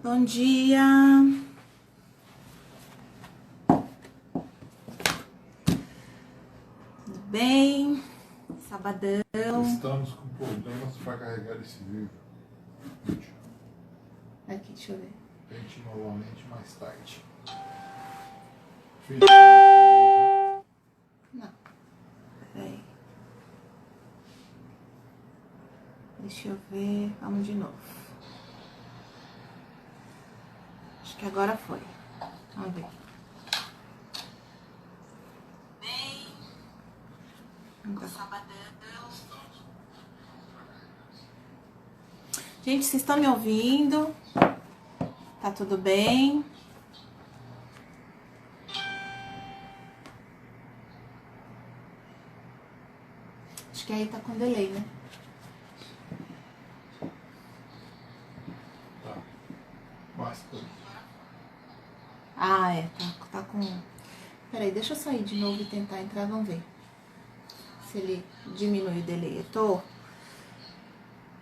Bom dia. Tudo bem? Sabadão. Estamos com problemas para carregar esse vídeo. Aqui, deixa eu ver. Tente novamente mais tarde. Não. Peraí. Deixa eu ver. Vamos de novo. Acho que agora foi. Vamos ver. Bem. Sabadão. Gente, vocês estão me ouvindo? Tá tudo bem? Acho que aí tá com delay, né? Tá. Basta. Ah, é. Tá com... Peraí, deixa eu sair de novo e tentar entrar. Vamos ver se ele diminui o delay. Eu tô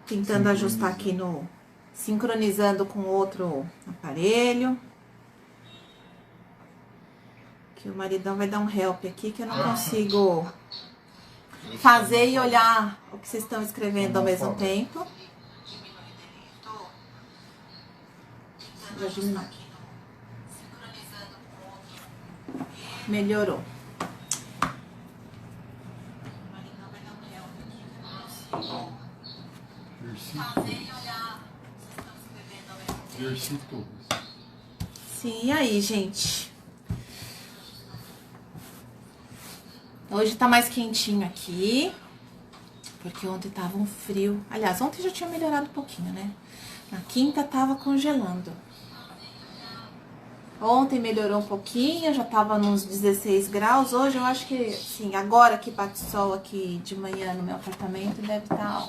tentando ajustar aqui no... Sincronizando com outro aparelho. Que o maridão vai dar um help aqui que eu não consigo fazer e olhar o que vocês estão escrevendo ao mesmo tempo. Já diminui. Melhorou. Versículos. Sim, e aí, gente? Hoje tá mais quentinho aqui, porque ontem tava um frio. Aliás, ontem já tinha melhorado um pouquinho, né? Na quinta tava congelando. Ontem melhorou um pouquinho, já tava nos 16 graus. Hoje eu acho que, assim, agora que bate sol aqui de manhã no meu apartamento, deve estar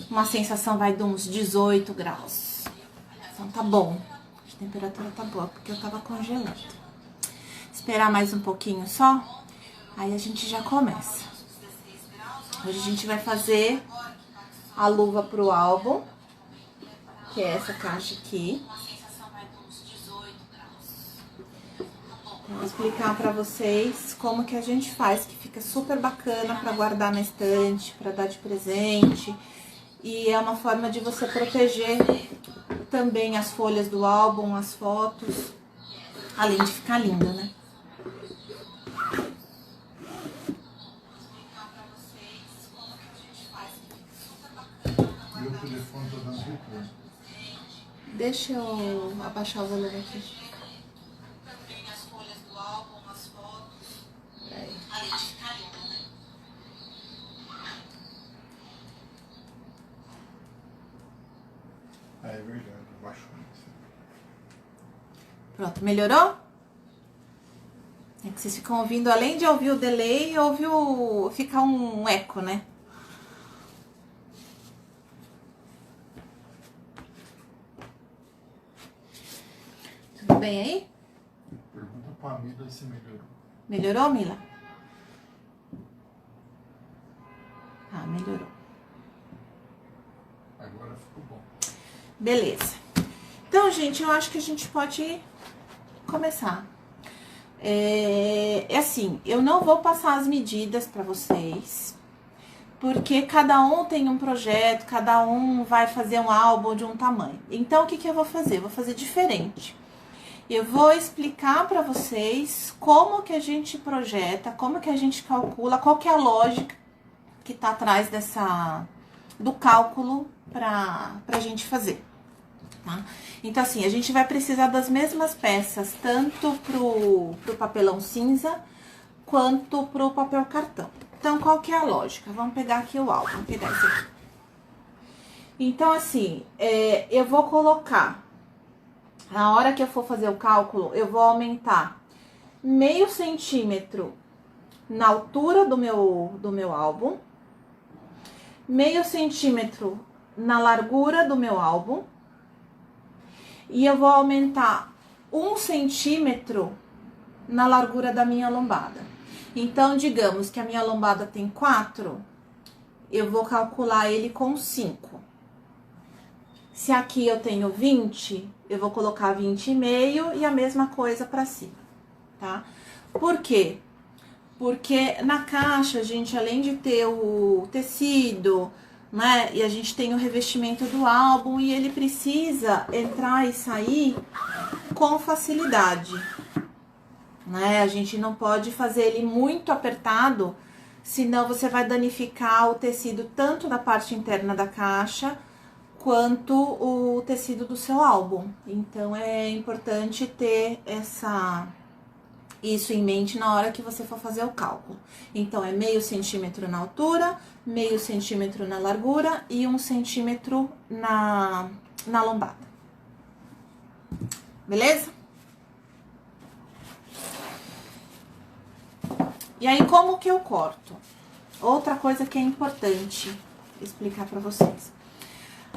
uma sensação, vai de uns 18 graus. Então tá bom, a temperatura tá boa, porque eu tava congelando. Esperar mais um pouquinho só, aí a gente já começa. Hoje a gente vai fazer a luva pro álbum, que é essa caixa aqui. Vou explicar pra vocês como que a gente faz, que fica super bacana pra guardar na estante, pra dar de presente. E é uma forma de você proteger também as folhas do álbum, as fotos, além de ficar linda, né? Meu telefone tá dando retorno. Deixa eu abaixar o volume aqui. É verdade, baixou isso. Pronto, melhorou? É que vocês ficam ouvindo, além de ouvir o delay, fica um eco, né? Tudo bem aí? Pergunta pra Mila se melhorou. Melhorou, Mila? Ah, melhorou. Agora ficou bom. Beleza. Então, gente, eu acho que a gente pode começar. É assim, eu não vou passar as medidas para vocês, porque cada um tem um projeto, cada um vai fazer um álbum de um tamanho. Então, o que que eu vou fazer? Eu vou fazer diferente. Eu vou explicar para vocês como que a gente projeta, como que a gente calcula, qual que é a lógica que tá atrás do cálculo pra gente fazer, tá? Então, assim, a gente vai precisar das mesmas peças, tanto pro papelão cinza, quanto pro papel cartão. Então, qual que é a lógica? Vamos pegar aqui o álbum, vamos pegar esse aqui. Então, assim, eu vou colocar, na hora que eu for fazer o cálculo, eu vou aumentar meio centímetro na altura do meu álbum, meio centímetro na largura do meu álbum, e eu vou aumentar 1 centímetro na largura da minha lombada. Então, digamos que a minha lombada tem 4, eu vou calcular ele com 5. Se aqui eu tenho 20, eu vou colocar 20,5 e a mesma coisa pra cima, tá? Por quê? Porque na caixa, gente, além de ter o tecido, né? E a gente tem o revestimento do álbum e ele precisa entrar e sair com facilidade, né? A gente não pode fazer ele muito apertado, senão você vai danificar o tecido tanto da parte interna da caixa quanto o tecido do seu álbum. Então é importante ter isso em mente na hora que você for fazer o cálculo. Então é meio centímetro na altura, meio centímetro na largura e 1 centímetro na lombada. Beleza? E aí, como que eu corto? Outra coisa que é importante explicar pra vocês.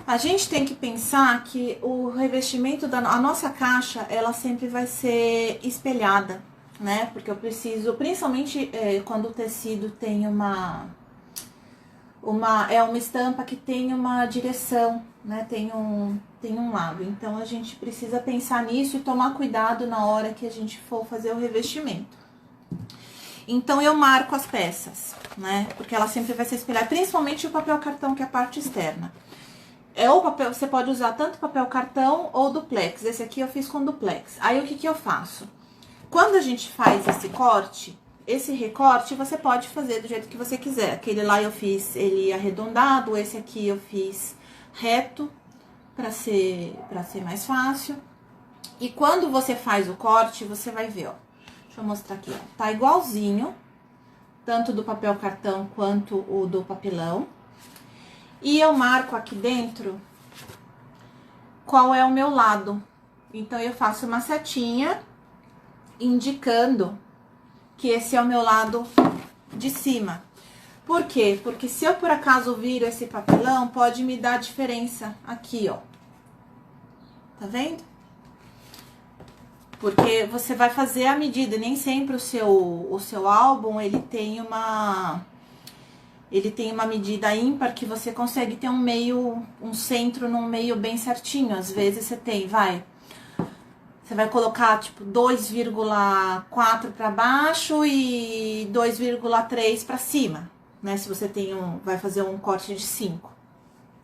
A gente tem que pensar que o revestimento a nossa caixa, ela sempre vai ser espelhada, né? Porque eu preciso, principalmente quando o tecido tem uma estampa que tem uma direção, né? Tem um lado. Então, a gente precisa pensar nisso e tomar cuidado na hora que a gente for fazer o revestimento. Então, eu marco as peças, né? Porque ela sempre vai ser espelhada, principalmente o papel cartão, que é a parte externa. O papel, você pode usar tanto papel cartão ou duplex. Esse aqui eu fiz com duplex. Aí, o que eu faço? Quando a gente faz esse recorte, você pode fazer do jeito que você quiser. Aquele lá eu fiz ele arredondado, esse aqui eu fiz reto, pra ser mais fácil. E quando você faz o corte, você vai ver, ó. Deixa eu mostrar aqui, ó. Tá igualzinho, tanto do papel cartão quanto o do papelão. E eu marco aqui dentro qual é o meu lado. Então, eu faço uma setinha indicando que esse é o meu lado de cima. Por quê? Porque se eu por acaso viro esse papelão, pode me dar diferença aqui, ó. Tá vendo? Porque você vai fazer a medida, nem sempre o seu álbum, ele tem uma medida ímpar que você consegue ter um centro num meio bem certinho. Às vezes você você vai colocar tipo 2,4 para baixo e 2,3 para cima, né? Se você vai fazer um corte de 5,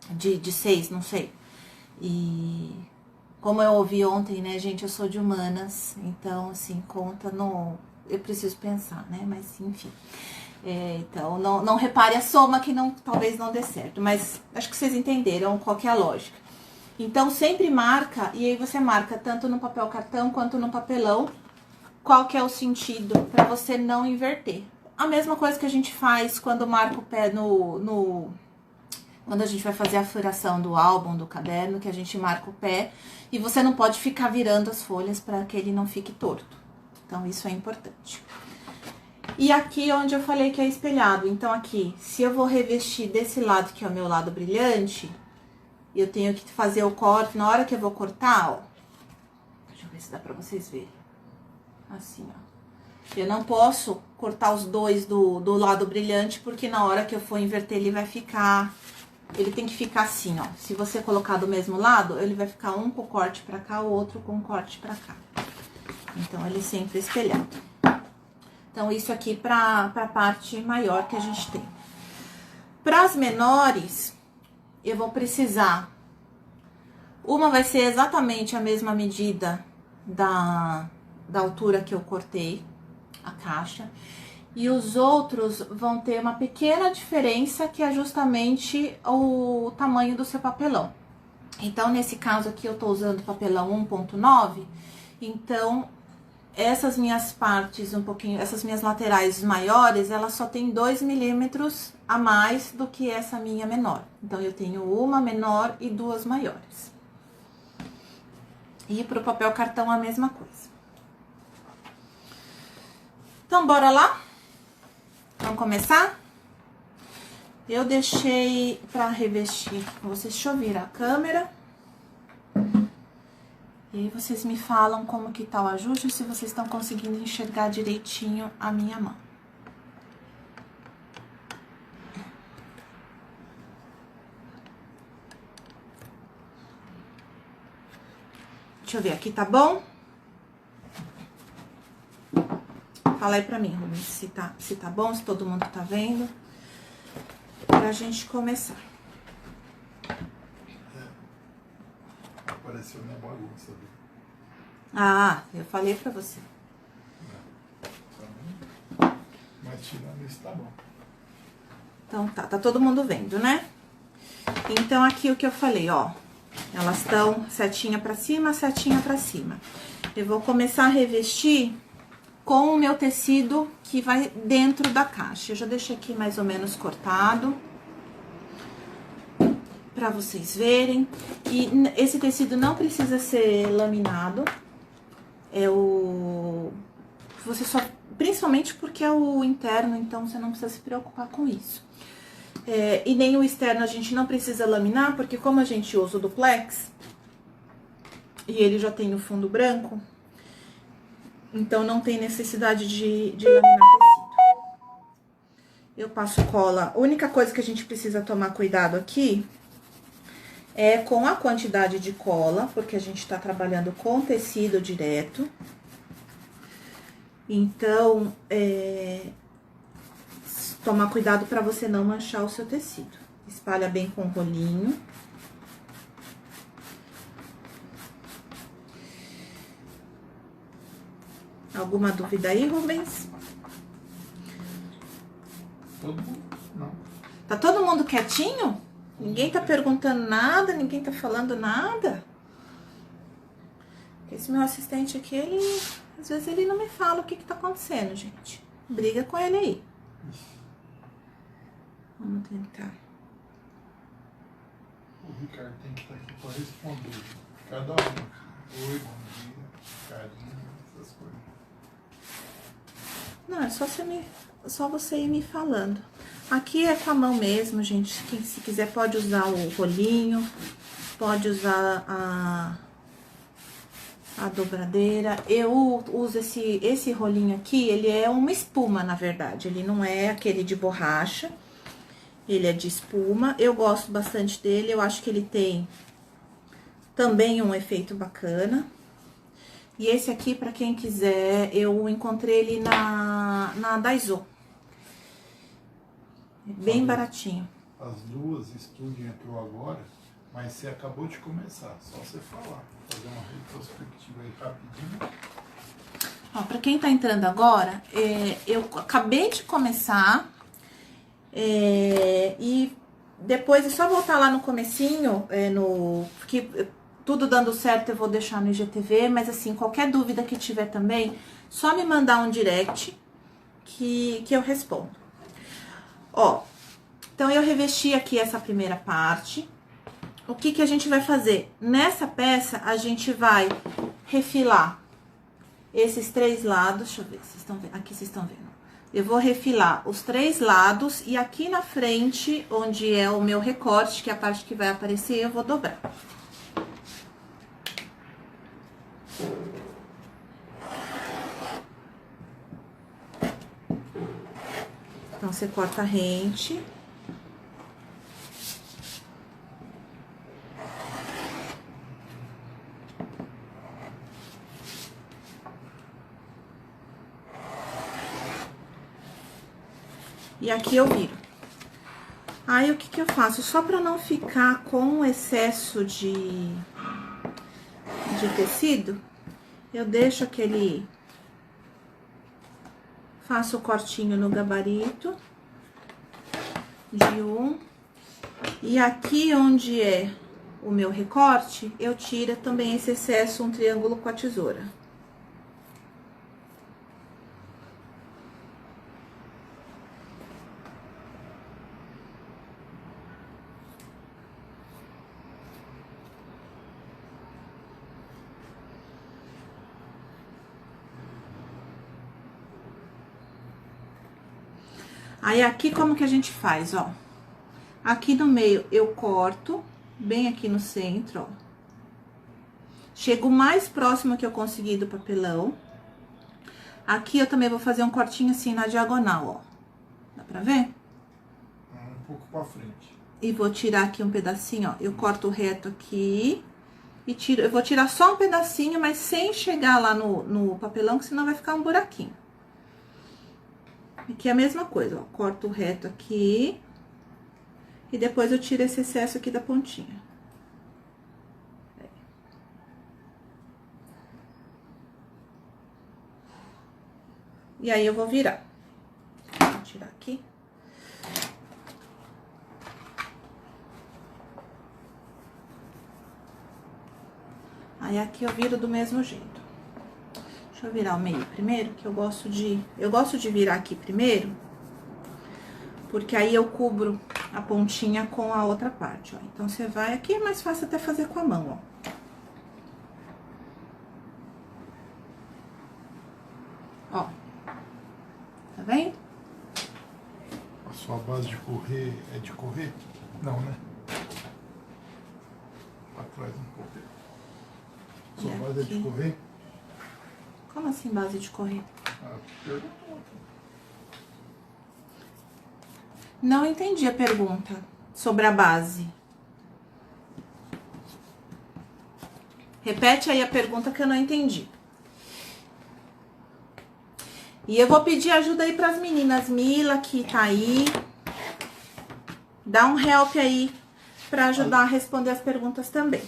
de 6, não sei. E como eu ouvi ontem, né, gente, eu sou de humanas, então, assim, conta no... Eu preciso pensar, né, mas, enfim. Então, não repare a soma que talvez não dê certo, mas acho que vocês entenderam qual que é a lógica. Então, sempre marca, e aí você marca tanto no papel cartão quanto no papelão, qual que é o sentido, pra você não inverter. A mesma coisa que a gente faz quando marca o pé quando a gente vai fazer a furação do álbum, do caderno, que a gente marca o pé, e você não pode ficar virando as folhas para que ele não fique torto. Então, isso é importante. E aqui onde eu falei que é espelhado, então aqui, se eu vou revestir desse lado, que é o meu lado brilhante, eu tenho que fazer o corte, na hora que eu vou cortar, ó, deixa eu ver se dá pra vocês verem, assim, ó. Eu não posso cortar os dois do lado brilhante, porque na hora que eu for inverter, ele tem que ficar assim, ó. Se você colocar do mesmo lado, ele vai ficar um com corte pra cá, o outro com corte pra cá. Então, ele sempre espelhado. Então, isso aqui pra parte maior que a gente tem. Para as menores, eu vou precisar... Uma vai ser exatamente a mesma medida da altura que eu cortei a caixa. E os outros vão ter uma pequena diferença, que é justamente o tamanho do seu papelão. Então, nesse caso aqui, eu tô usando papelão 1.9. Então, essas minhas partes essas minhas laterais maiores, elas só tem 2 milímetros a mais do que essa minha menor. Então, eu tenho uma menor e 2 maiores. E pro papel cartão, a mesma coisa. Então, bora lá? Vamos começar? Eu deixei pra revestir com vocês. Deixa eu virar a câmera. E aí vocês me falam como que tá o ajuste, se vocês estão conseguindo enxergar direitinho a minha mão. Deixa eu ver, aqui tá bom? Fala aí pra mim, Rubens, se tá bom, se todo mundo tá vendo. Pra gente começar. Apareceu minha bagunça ali. Ah, eu falei pra você. Mas tirando isso, tá bom. Então tá todo mundo vendo, né? Então aqui o que eu falei, ó. Elas estão setinha pra cima, setinha pra cima. Eu vou começar a revestir com o meu tecido que vai dentro da caixa. Eu já deixei aqui mais ou menos cortado, pra vocês verem. E esse tecido não precisa ser laminado. Você só... Principalmente porque é o interno, então você não precisa se preocupar com isso. E nem o externo a gente não precisa laminar, porque como a gente usa o duplex, e ele já tem o fundo branco, então não tem necessidade de laminar tecido. Eu passo cola. A única coisa que a gente precisa tomar cuidado aqui é com a quantidade de cola, porque a gente tá trabalhando com tecido direto. Então, tomar cuidado para você não manchar o seu tecido. Espalha bem com o rolinho. Alguma dúvida aí, Rubens? Todo mundo? Não. Tá todo mundo quietinho? Ninguém tá perguntando nada, ninguém tá falando nada? Esse meu assistente aqui, às vezes ele não me fala o que tá acontecendo, gente. Briga com ele aí. Vamos tentar. O Ricardo tem que estar aqui para responder. Cada um. Oi, bom dia, carinho, essas coisas. Não, é só você ir me falando. Aqui é com a mão mesmo, gente. Quem se quiser pode usar o rolinho, pode usar a dobradeira. Eu uso esse rolinho aqui, ele é uma espuma, na verdade. Ele não é aquele de borracha, ele é de espuma. Eu gosto bastante dele, eu acho que ele tem também um efeito bacana. E esse aqui, pra quem quiser, eu encontrei ele na Daiso. Bem baratinho. As duas, estúdio entrou agora, mas você acabou de começar, só você falar. Vou fazer uma retrospectiva aí rapidinho. Ó, pra quem tá entrando agora, eu acabei de começar, e depois é só voltar lá no comecinho, porque tudo dando certo eu vou deixar no IGTV, mas assim, qualquer dúvida que tiver também, só me mandar um direct que eu respondo. Ó, então eu revesti aqui essa primeira parte. O que a gente vai fazer? Nessa peça, a gente vai refilar esses 3 lados. Deixa eu ver, vocês estão vendo? Aqui vocês estão vendo. Eu vou refilar os 3 lados e aqui na frente, onde é o meu recorte, que é a parte que vai aparecer, eu vou dobrar. Então, você corta rente. E aqui eu viro. Aí, o que eu faço? Só pra não ficar com excesso de tecido, eu deixo aquele... Faço o cortinho no gabarito de um. E aqui onde é o meu recorte, eu tiro também esse excesso, um triângulo com a tesoura. Aí, aqui, como que a gente faz, ó? Aqui no meio, eu corto, bem aqui no centro, ó. Chego o mais próximo que eu conseguir do papelão. Aqui, eu também vou fazer um cortinho assim na diagonal, ó. Dá pra ver? Um pouco pra frente. E vou tirar aqui um pedacinho, ó. Eu corto reto aqui e tiro. Eu vou tirar só um pedacinho, mas sem chegar lá no papelão, que senão vai ficar um buraquinho. Aqui é a mesma coisa, ó. Corto reto aqui. E depois eu tiro esse excesso aqui da pontinha. E aí eu vou virar. Vou tirar aqui. Aí aqui eu viro do mesmo jeito. Deixa eu virar o meio primeiro, que eu gosto de virar aqui primeiro, porque aí eu cubro a pontinha com a outra parte, ó. Então, você vai aqui, é mais fácil até fazer com a mão, ó. Ó. Tá vendo? A sua base de correr é de correr? Não, né? Pra trás um pouco. Sua base é de correr? Como assim base de correr? Perguntou. Não entendi a pergunta sobre a base. Repete aí a pergunta que eu não entendi. E eu vou pedir ajuda aí pras meninas. Mila, que tá aí. Dá um help aí pra ajudar a responder as perguntas também.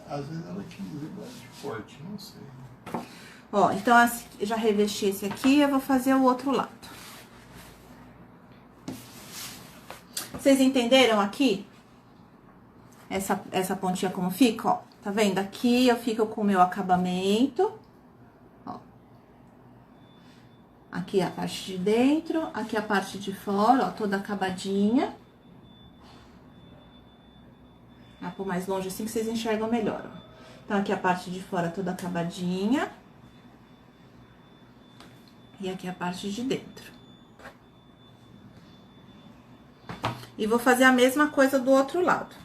Às vezes ela quis dizer base de forte, não sei. Ó, então assim, eu já revesti esse aqui, eu vou fazer o outro lado. Vocês entenderam aqui? Essa pontinha como fica, ó. Tá vendo? Aqui eu fico com o meu acabamento. Ó. Aqui a parte de dentro, aqui a parte de fora, ó, toda acabadinha. Vou pôr mais longe assim que vocês enxergam melhor, ó. Então, aqui a parte de fora toda acabadinha. E aqui a parte de dentro. E vou fazer a mesma coisa do outro lado.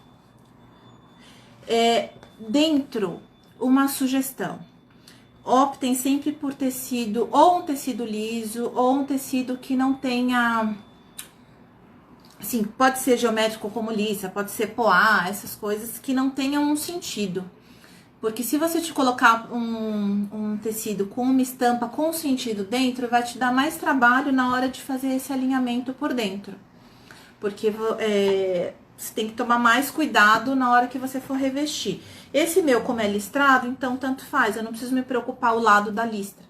Dentro, uma sugestão. Optem sempre por tecido, ou um tecido liso, ou um tecido que não tenha... Assim, pode ser geométrico como lisa, pode ser poá, essas coisas que não tenham um sentido. Porque se você te colocar um tecido com uma estampa com sentido dentro, vai te dar mais trabalho na hora de fazer esse alinhamento por dentro. Porque você tem que tomar mais cuidado na hora que você for revestir. Esse meu, como é listrado, então tanto faz, eu não preciso me preocupar o lado da listra.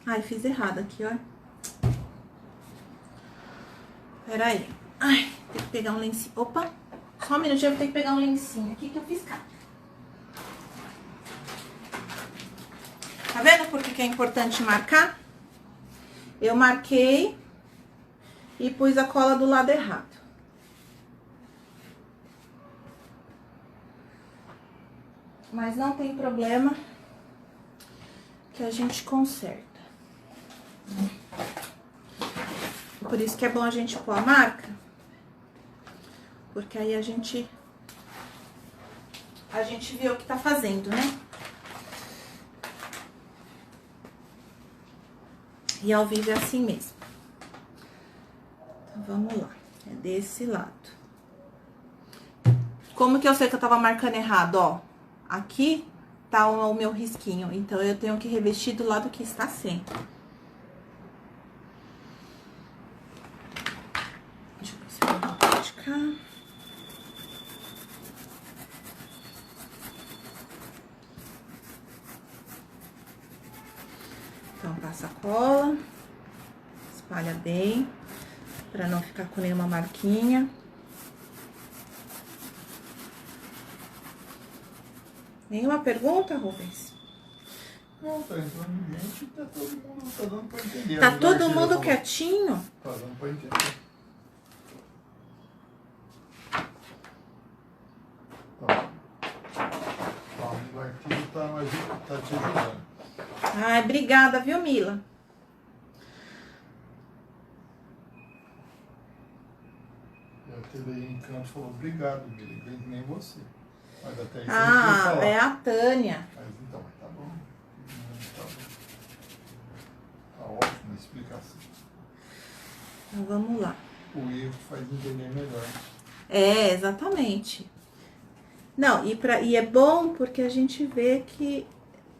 Ai, fiz errado aqui, ó. Peraí. Ai, tem que pegar um lencinho. Opa, só um minutinho, eu vou ter que pegar um lencinho aqui que eu fiz cá. Tá vendo por que é importante marcar? Eu marquei e pus a cola do lado errado. Mas não tem problema, que a gente conserta. Por isso que é bom a gente pôr a marca, porque aí a gente vê o que tá fazendo, né? E ao vivo é assim mesmo. Então, vamos lá. É desse lado. Como que eu sei que eu tava marcando errado, ó? Aqui tá o meu risquinho, então eu tenho que revestir do lado que está sem. Deixa eu ver se eu vou praticar. Então, passa a cola, espalha bem, pra não ficar com nenhuma marquinha. Nenhuma pergunta, Rubens? Não, tá entrando gente, tá todo mundo, tá dando pra entender. Tá todo mundo quietinho? Tá dando pra entender. Tá. O artigo tá te ajudando. Ai, obrigada, viu, Mila? E a TV Encanto falou, obrigado, Mila, nem você. Mas até isso É a Tânia. Mas então, tá bom. Tá bom. Tá ótimo a explicação. Então, vamos lá. o erro faz entender melhor. É, exatamente. Não, e é bom porque a gente vê que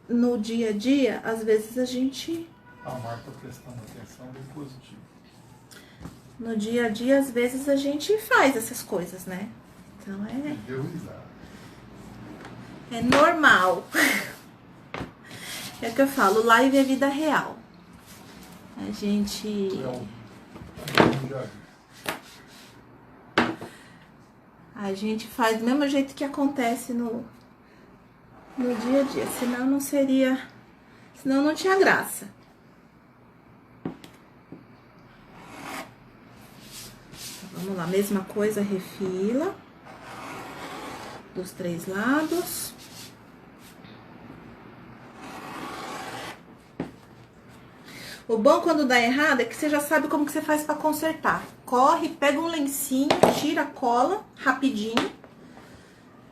no dia a dia, às vezes a gente... A Marta prestando atenção bem positivo. No dia a dia, às vezes a gente faz essas coisas, né? Então Deu risada. é normal. É o que eu falo, live é vida real. A gente... Já vi. A gente faz do mesmo jeito que acontece no dia a dia. Senão não seria... Senão não tinha graça. Então, vamos lá, mesma coisa, refila. Dos 3 lados. O bom quando dá errado é que você já sabe como que você faz pra consertar. Corre, pega um lencinho, tira a cola rapidinho,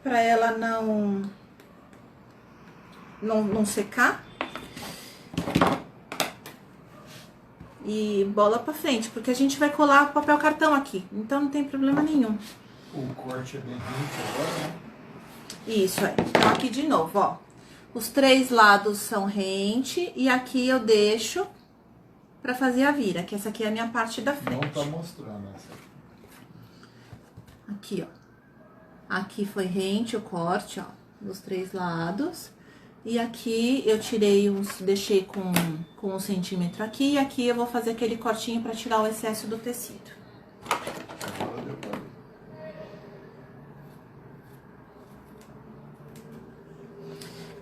pra ela não secar. E bola pra frente, porque a gente vai colar o papel cartão aqui, então não tem problema nenhum. O corte é bem rente agora, né? Isso, é. Então aqui de novo, ó. Os 3 lados são rente e aqui eu deixo pra fazer a vira, que essa aqui é a minha parte da frente. Não tá mostrando essa aqui. Aqui, ó. Aqui foi rente o corte, ó, dos 3 lados. E aqui eu tirei deixei com 1 centímetro aqui. E aqui eu vou fazer aquele cortinho pra tirar o excesso do tecido. Agora deu pra ver.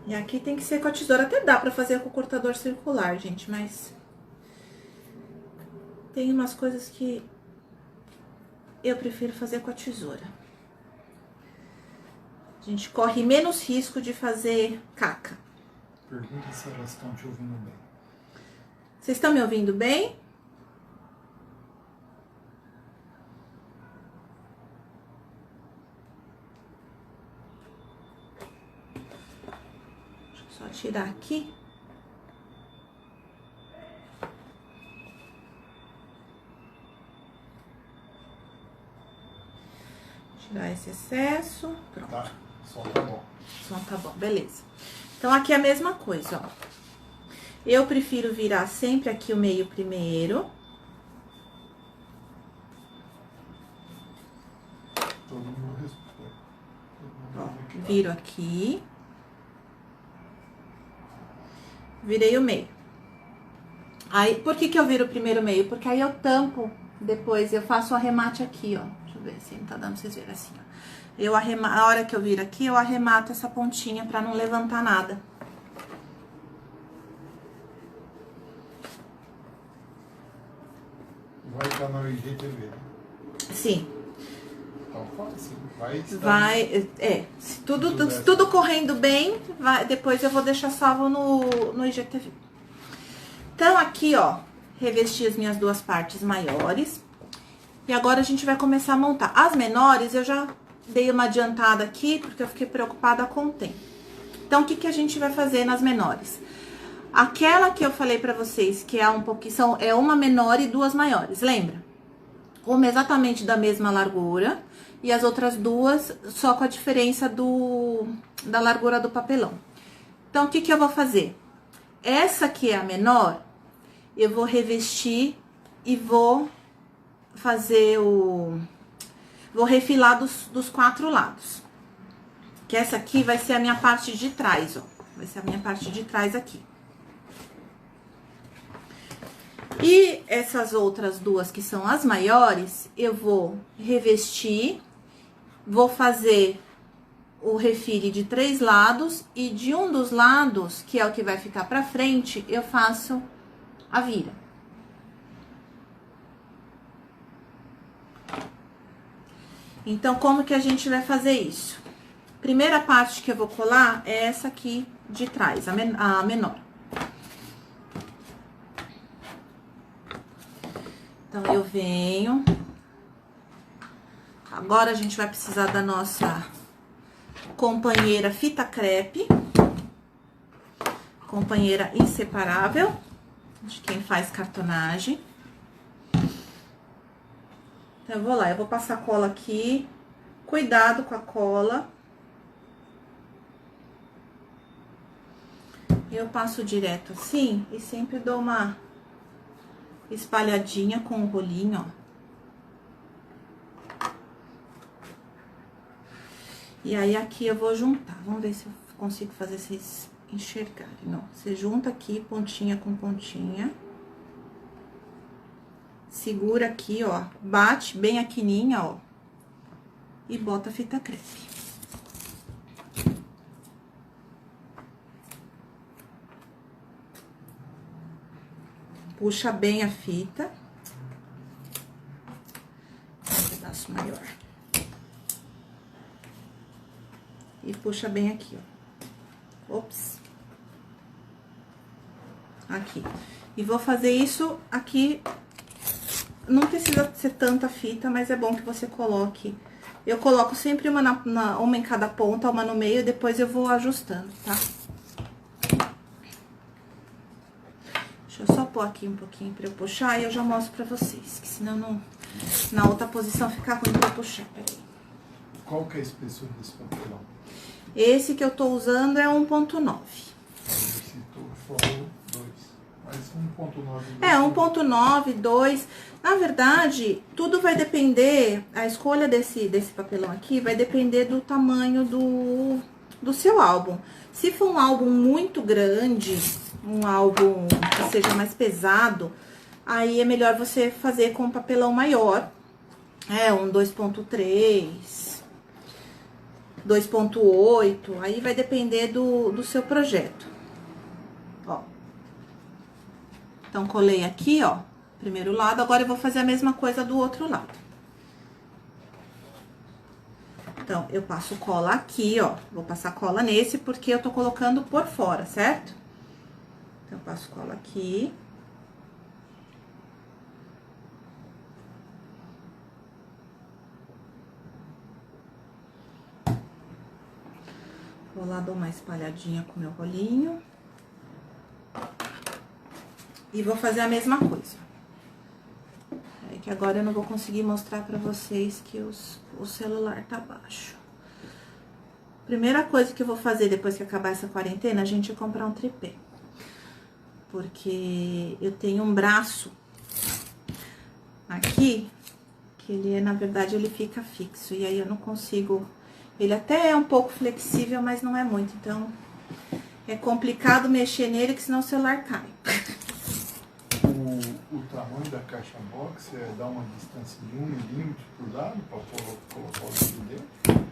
E aqui tem que ser com a tesoura. Até dá pra fazer com o cortador circular, gente, mas... Tem umas coisas que eu prefiro fazer com a tesoura. A gente corre menos risco de fazer caca. Pergunta se elas estão te ouvindo bem. Vocês estão me ouvindo bem? Deixa eu só tirar aqui. Tirar esse excesso. Pronto. Tá, só tá bom. Só tá bom, beleza. Então, aqui é a mesma coisa, ó. Eu prefiro virar sempre aqui o meio primeiro. Todo mundo responde. Ó, viro aqui. Virei o meio. Aí, por que que eu viro o primeiro meio? Porque aí eu tampo, depois eu faço o arremate aqui, ó. Deixa eu ver se não tá dando pra vocês verem assim, ó. A hora que eu viro aqui, eu arremato essa pontinha pra não levantar nada. Vai estar na IGTV, né? Sim. Então fácil. Vai estar. Vai, se tudo correndo bem, depois eu vou deixar salvo no IGTV. Então, aqui, ó, revesti as minhas 2 partes maiores. E agora a gente vai começar a montar. As menores, eu já dei uma adiantada aqui, porque eu fiquei preocupada com o tempo. Então, o que que a gente vai fazer nas menores? Aquela que eu falei pra vocês, que é um pouquinho, é uma menor e 2 maiores, lembra? Uma exatamente da mesma largura, e as outras 2 só com a diferença da largura do papelão. Então, o que que eu vou fazer? Essa aqui é a menor, eu vou revestir e vou fazer vou refilar dos 4 lados. Que essa aqui vai ser a minha parte de trás, ó. Vai ser a minha parte de trás aqui. E essas outras 2 que são as maiores, eu vou revestir, vou fazer o refile de 3 lados e de um dos lados, que é o que vai ficar pra frente, eu faço a vira. Então, como que a gente vai fazer isso? Primeira parte que eu vou colar é essa aqui de trás, a menor. Então, eu venho. Agora, a gente vai precisar da nossa companheira fita crepe. Companheira inseparável de quem faz cartonagem. Então, eu vou lá, eu vou passar cola aqui. Cuidado com a cola. Eu passo direto assim e sempre dou uma espalhadinha com o rolinho, ó. E aí, aqui eu vou juntar. Vamos ver se eu consigo fazer vocês enxergarem, ó. Você junta aqui, pontinha com pontinha. Segura aqui, ó. Bate bem a quininha, ó. E bota a fita crepe. Puxa bem a fita. Um pedaço maior. E puxa bem aqui, ó. Ops. Aqui. E vou fazer isso aqui. Não precisa ser tanta fita, mas é bom que você coloque. Eu coloco sempre uma em cada ponta, uma no meio, e depois eu vou ajustando, tá? Deixa eu só pôr aqui um pouquinho pra eu puxar e eu já mostro pra vocês, que senão não, na outra posição fica ruim pra eu puxar. Peraí. Qual que é a espessura desse papelão? Esse que eu tô usando é 1.9. Você falou 2, mas 1.9. É, 1.9, 2. Na verdade, tudo vai depender, a escolha desse papelão aqui vai depender do tamanho do seu álbum. Se for um álbum muito grande, um álbum que seja mais pesado, aí é melhor você fazer com um papelão maior. É, um 2.3, 2.8, aí vai depender do seu projeto. Ó. Então, colei aqui, ó, primeiro lado. Agora, eu vou fazer a mesma coisa do outro lado. Então, eu passo cola aqui, ó. Vou passar cola nesse, porque eu tô colocando por fora, certo? Então, eu passo cola aqui. Vou lá, dou uma espalhadinha com o meu rolinho. E vou fazer a mesma coisa. É que agora eu não vou conseguir mostrar pra vocês que o celular tá baixo. Primeira coisa que eu vou fazer depois que acabar essa quarentena, gente, é comprar um tripé. Porque eu tenho um braço aqui, que ele, na verdade, ele fica fixo. E aí eu não consigo... Ele até é um pouco flexível, mas não é muito. Então, é complicado mexer nele, que senão o celular cai. O tamanho da caixa box é dar uma distância de 1 milímetro por lado para colocar o dedo dentro?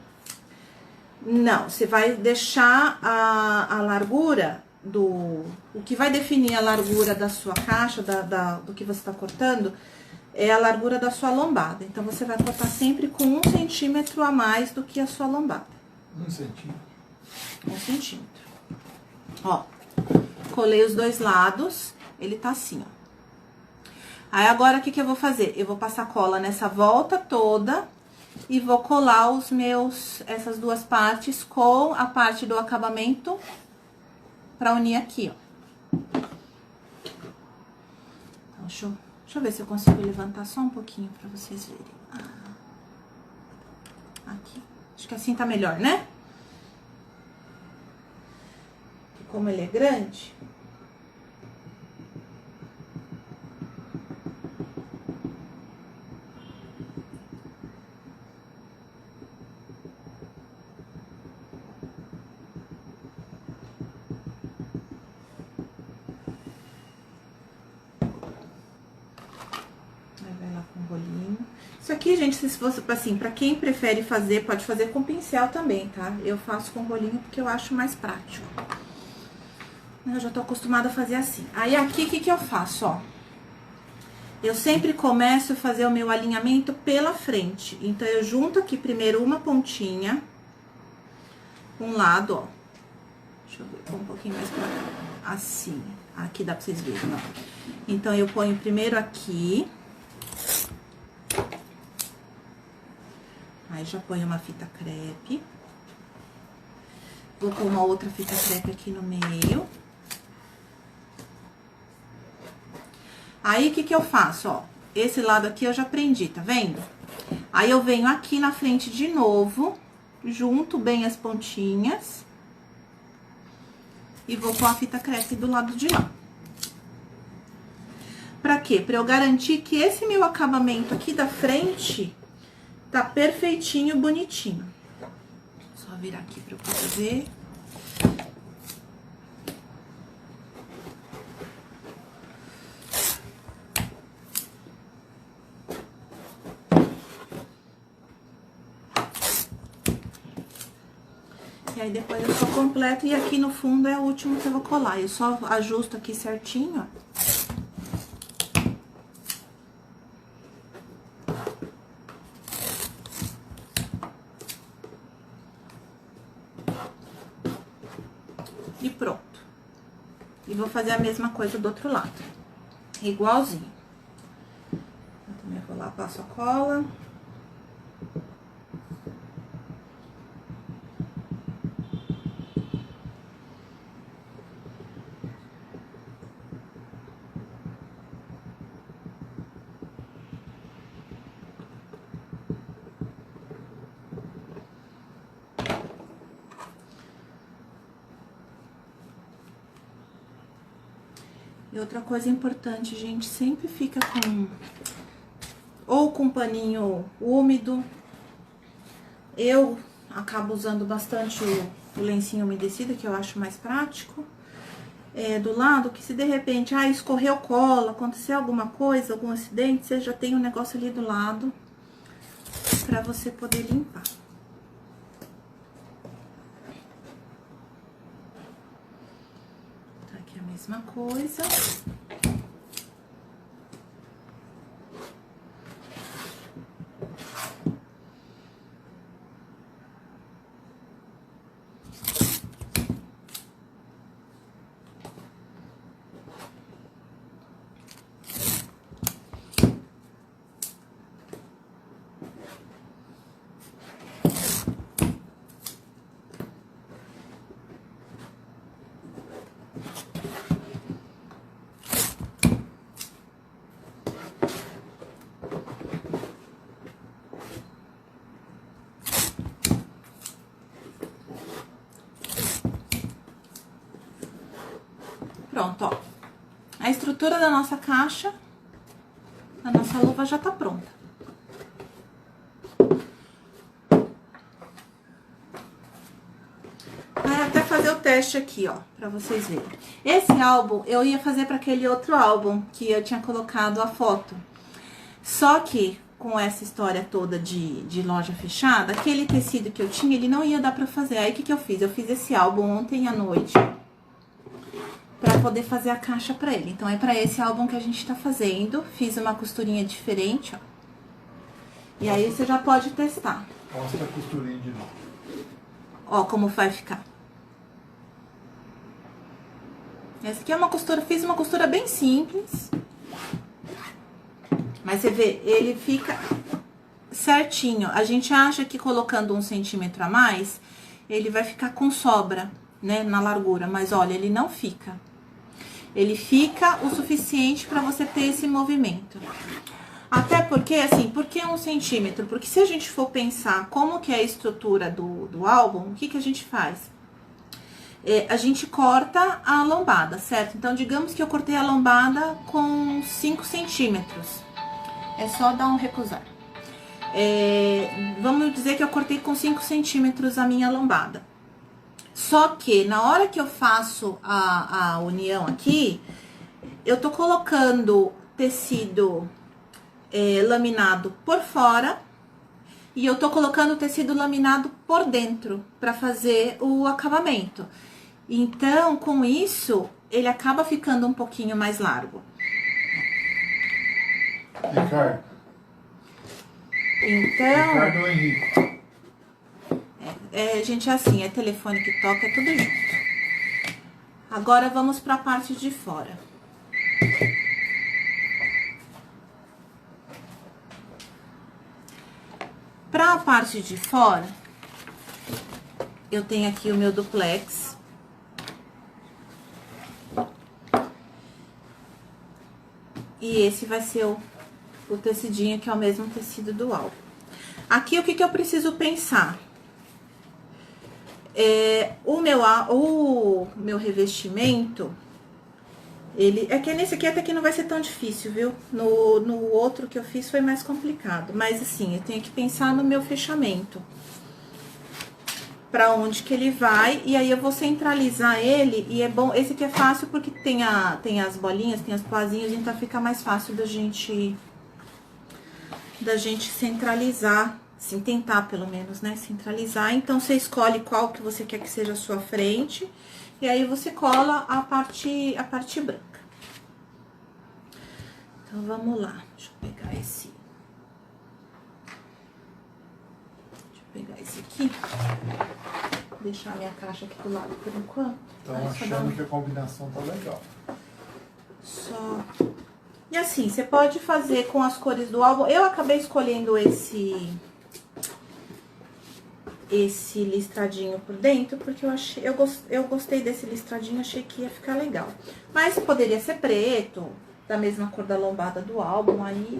Não, você vai deixar a largura o que vai definir a largura da sua caixa, do que você está cortando, é a largura da sua lombada. Então, você vai cortar sempre com 1 centímetro a mais do que a sua lombada. 1 centímetro? 1 centímetro. Ó, colei os dois lados, ele tá assim, ó. Aí, agora, o que eu vou fazer? Eu vou passar cola nessa volta toda e vou colar essas duas partes com a parte do acabamento pra unir aqui, ó. Então, deixa eu ver se eu consigo levantar só um pouquinho pra vocês verem. Aqui. Acho que assim tá melhor, né? E como ele é grande... Isso aqui, gente, se fosse assim, pra quem prefere fazer, pode fazer com pincel também, tá? Eu faço com rolinho porque eu acho mais prático. Eu já tô acostumada a fazer assim. Aí, aqui, o que eu faço, ó? Eu sempre começo a fazer o meu alinhamento pela frente. Então, eu junto aqui primeiro uma pontinha. Um lado, ó. Deixa eu ver, pôr um pouquinho mais pra cá. Assim. Aqui dá pra vocês verem, ó. Então, eu ponho primeiro aqui. Aí, já ponho uma fita crepe. Vou pôr uma outra fita crepe aqui no meio. Aí, o que eu faço, ó? Esse lado aqui eu já prendi, tá vendo? Aí eu venho aqui na frente de novo, junto bem as pontinhas. E vou pôr a fita crepe do lado de lá. Pra quê? Pra eu garantir que esse meu acabamento aqui da frente tá perfeitinho, bonitinho. Só virar aqui pra eu poder ver. E aí depois eu só completo e aqui no fundo é o último que eu vou colar. Eu só ajusto aqui certinho, ó. E pronto. E vou fazer a mesma coisa do outro lado. Igualzinho. Eu também vou lá, passo a cola. E outra coisa importante, gente, sempre fica com... ou com paninho úmido. Eu acabo usando bastante o lencinho umedecido, que eu acho mais prático. Do lado, que se de repente, escorreu cola, aconteceu alguma coisa, algum acidente, você já tem um negócio ali do lado pra você poder limpar. Tá aqui a mesma coisa. Pronto, ó. A estrutura da nossa caixa, a nossa luva já tá pronta. Vai até fazer o teste aqui, ó, pra vocês verem. Esse álbum eu ia fazer pra aquele outro álbum que eu tinha colocado a foto. Só que com essa história toda de loja fechada, aquele tecido que eu tinha, ele não ia dar pra fazer. Aí o que que eu fiz? Eu fiz esse álbum ontem à noite pra poder fazer a caixa pra ele. Então, é pra esse álbum que a gente tá fazendo. Fiz uma costurinha diferente, ó. E aí, você já pode testar. Mostra a costurinha de novo. Ó, como vai ficar. Essa aqui é uma costura, fiz uma costura bem simples. Mas você vê, ele fica certinho. A gente acha que colocando 1 centímetro a mais, ele vai ficar com sobra, né, na largura. Mas olha, ele não fica. Ele fica o suficiente para você ter esse movimento. Até porque, assim, por que 1 centímetro? Porque se a gente for pensar como que é a estrutura do álbum, o que que a gente faz? A gente corta a lombada, certo? Então, digamos que eu cortei a lombada com 5 centímetros. É só dar um recusar. Vamos dizer que eu cortei com 5 centímetros a minha lombada. Só que na hora que eu faço a união aqui, eu tô colocando tecido laminado por fora e eu tô colocando tecido laminado por dentro para fazer o acabamento. Então, com isso, ele acaba ficando um pouquinho mais largo. Ricardo. Então... Ricardo ou Henrique? Gente, é assim, é telefone que toca, é tudo junto. Agora, vamos pra parte de fora. Pra a parte de fora, eu tenho aqui o meu duplex. E esse vai ser o tecidinho, que é o mesmo tecido do álbum. Aqui, o que eu preciso pensar? O meu revestimento, é que nesse aqui até que não vai ser tão difícil, viu? No outro que eu fiz foi mais complicado. Mas assim, eu tenho que pensar no meu fechamento. Pra onde que ele vai, e aí eu vou centralizar ele, e é bom, esse aqui é fácil porque tem as bolinhas, tem as poazinhas, então fica mais fácil da gente centralizar, assim, tentar pelo menos, né, centralizar. Então, você escolhe qual que você quer que seja a sua frente, e aí você cola a parte branca. Então, vamos lá, deixa eu pegar esse aqui, deixar a minha caixa aqui do lado por enquanto. Então, achando que a combinação tá legal. E assim, você pode fazer com as cores do álbum. Eu acabei escolhendo esse listradinho por dentro, porque eu gostei desse listradinho, achei que ia ficar legal. Mas poderia ser preto, da mesma cor da lombada do álbum, aí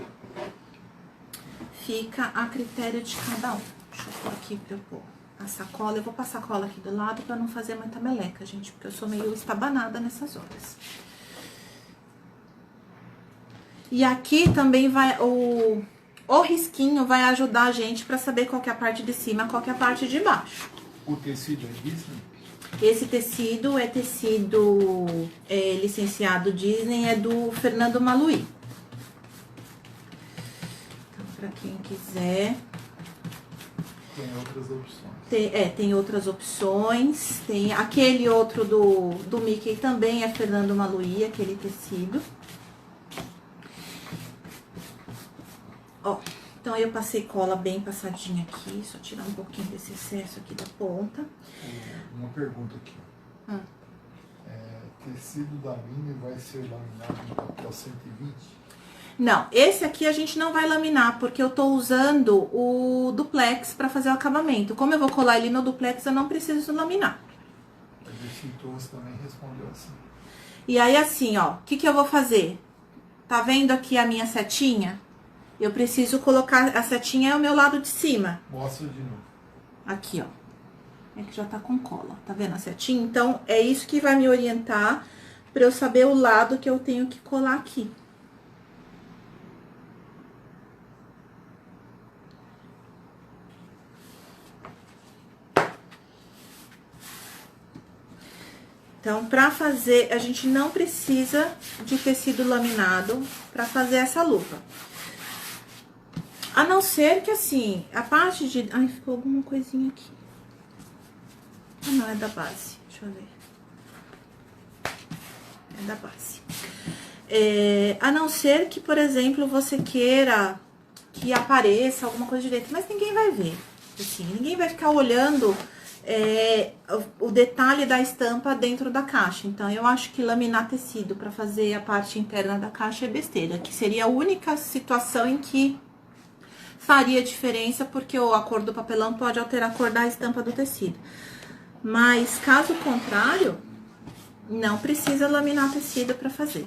fica a critério de cada um. Deixa eu pôr aqui pra eu pôr a sacola. Eu vou passar a cola aqui do lado pra não fazer muita meleca, gente, porque eu sou meio estabanada nessas horas. E aqui também vai o risquinho vai ajudar a gente pra saber qual que é a parte de cima, qual que é a parte de baixo. O tecido é Disney? Esse tecido é tecido licenciado Disney, é do Fernando Maluí. Então, pra quem quiser... Tem outras opções. Tem outras opções. Tem aquele outro do Mickey também, é Fernando Maluí, aquele tecido. Ó, então eu passei cola bem passadinha aqui, só tirar um pouquinho desse excesso aqui da ponta. Uma pergunta aqui. Tecido da Mini vai ser laminado no papel 120? Não, esse aqui a gente não vai laminar, porque eu tô usando o duplex pra fazer o acabamento. Como eu vou colar ele no duplex, eu não preciso laminar. A Gestintoas também respondeu assim. E aí, assim, ó, o que eu vou fazer? Tá vendo aqui a minha setinha? Eu preciso colocar, a setinha é o meu lado de cima. Mostra de novo. Aqui, ó. É que já tá com cola, tá vendo a setinha? Então, é isso que vai me orientar pra eu saber o lado que eu tenho que colar aqui. Então, pra fazer, a gente não precisa de tecido laminado pra fazer essa luva. A não ser que, assim, a parte de... Ai, ficou alguma coisinha aqui. Ah, não, é da base. Deixa eu ver. É da base. A não ser que, por exemplo, você queira que apareça alguma coisa direito. Mas ninguém vai ver. Assim, ninguém vai ficar olhando... o detalhe da estampa dentro da caixa. Então, eu acho que laminar tecido para fazer a parte interna da caixa é besteira, que seria a única situação em que faria diferença, porque a cor do papelão pode alterar a cor da estampa do tecido. Mas, caso contrário, não precisa laminar tecido para fazer.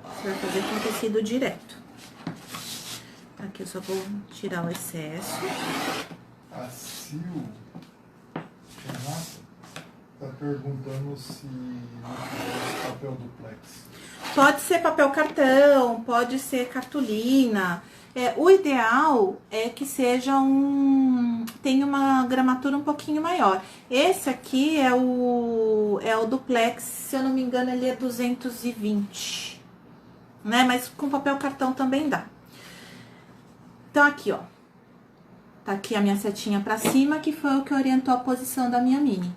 Você vai fazer com tecido direto. Aqui eu só vou tirar o excesso. A Sil Renata tá perguntando se não tivesse papel duplex. Pode ser papel cartão, pode ser cartolina. O ideal é que seja tenha uma gramatura um pouquinho maior. Esse aqui é o duplex, se eu não me engano, ele é 220, né? Mas com papel cartão também dá. Então, aqui, ó. Tá aqui a minha setinha pra cima, que foi o que orientou a posição da minha mini.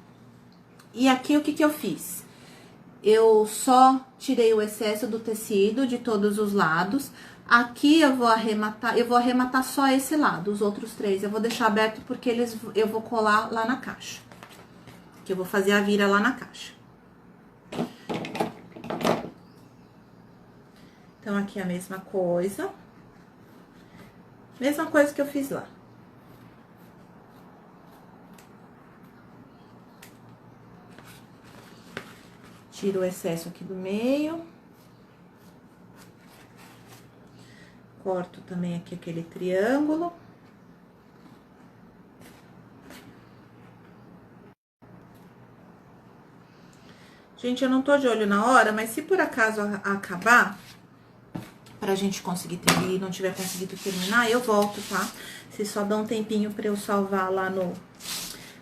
E aqui, o que eu fiz? Eu só tirei o excesso do tecido de todos os lados. Aqui eu vou arrematar só esse lado, os outros três eu vou deixar aberto porque eu vou colar lá na caixa. Que eu vou fazer a vira lá na caixa. Então, aqui a mesma coisa. Mesma coisa que eu fiz lá. Tiro o excesso aqui do meio. Corto também aqui aquele triângulo. Gente, eu não tô de olho na hora, mas se por acaso acabar, pra gente conseguir ter e não tiver conseguido terminar, eu volto, tá? Vocês só dão um tempinho pra eu salvar lá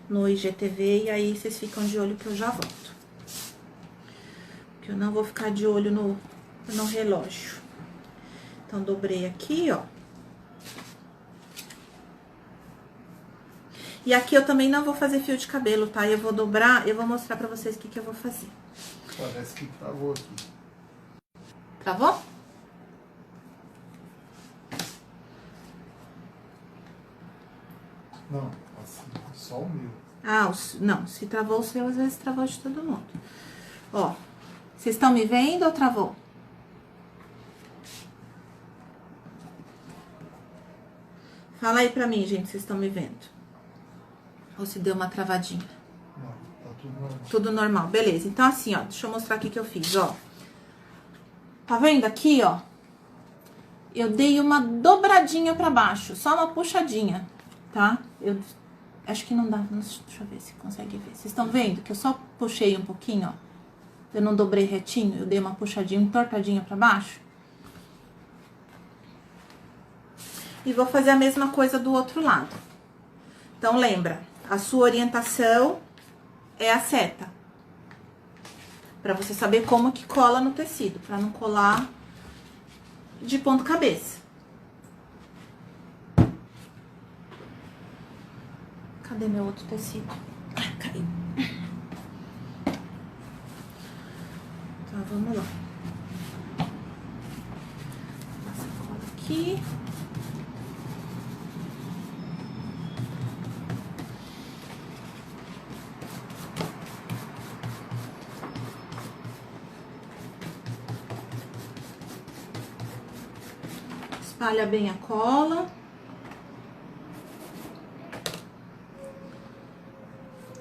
no IGTV e aí vocês ficam de olho que eu já volto. Porque eu não vou ficar de olho no relógio. Então, dobrei aqui, ó. E aqui eu também não vou fazer fio de cabelo, tá? Eu vou dobrar, eu vou mostrar pra vocês o que eu vou fazer. Parece que travou aqui. Travou? Não, assim, só o meu. Ah, não, se travou o seu, às vezes travou de todo mundo. Ó, vocês estão me vendo ou travou? Fala aí pra mim, gente, vocês estão me vendo. Ou se deu uma travadinha? Não, tá tudo normal. Tudo normal, beleza. Então, assim, ó, deixa eu mostrar aqui que eu fiz, ó. Tá vendo aqui, ó? Eu dei uma dobradinha pra baixo, só uma puxadinha, tá? Eu acho que não dá, deixa eu ver se consegue ver. Vocês estão vendo que eu só puxei um pouquinho, ó. Eu não dobrei retinho, eu dei uma puxadinha, entortadinha pra baixo. E vou fazer a mesma coisa do outro lado. Então, lembra, a sua orientação é a seta. Pra você saber como que cola no tecido, pra não colar de ponta cabeça. Cadê meu outro tecido? Ai, caiu. Então, vamos lá. Passa a cola aqui. Espalha bem a cola.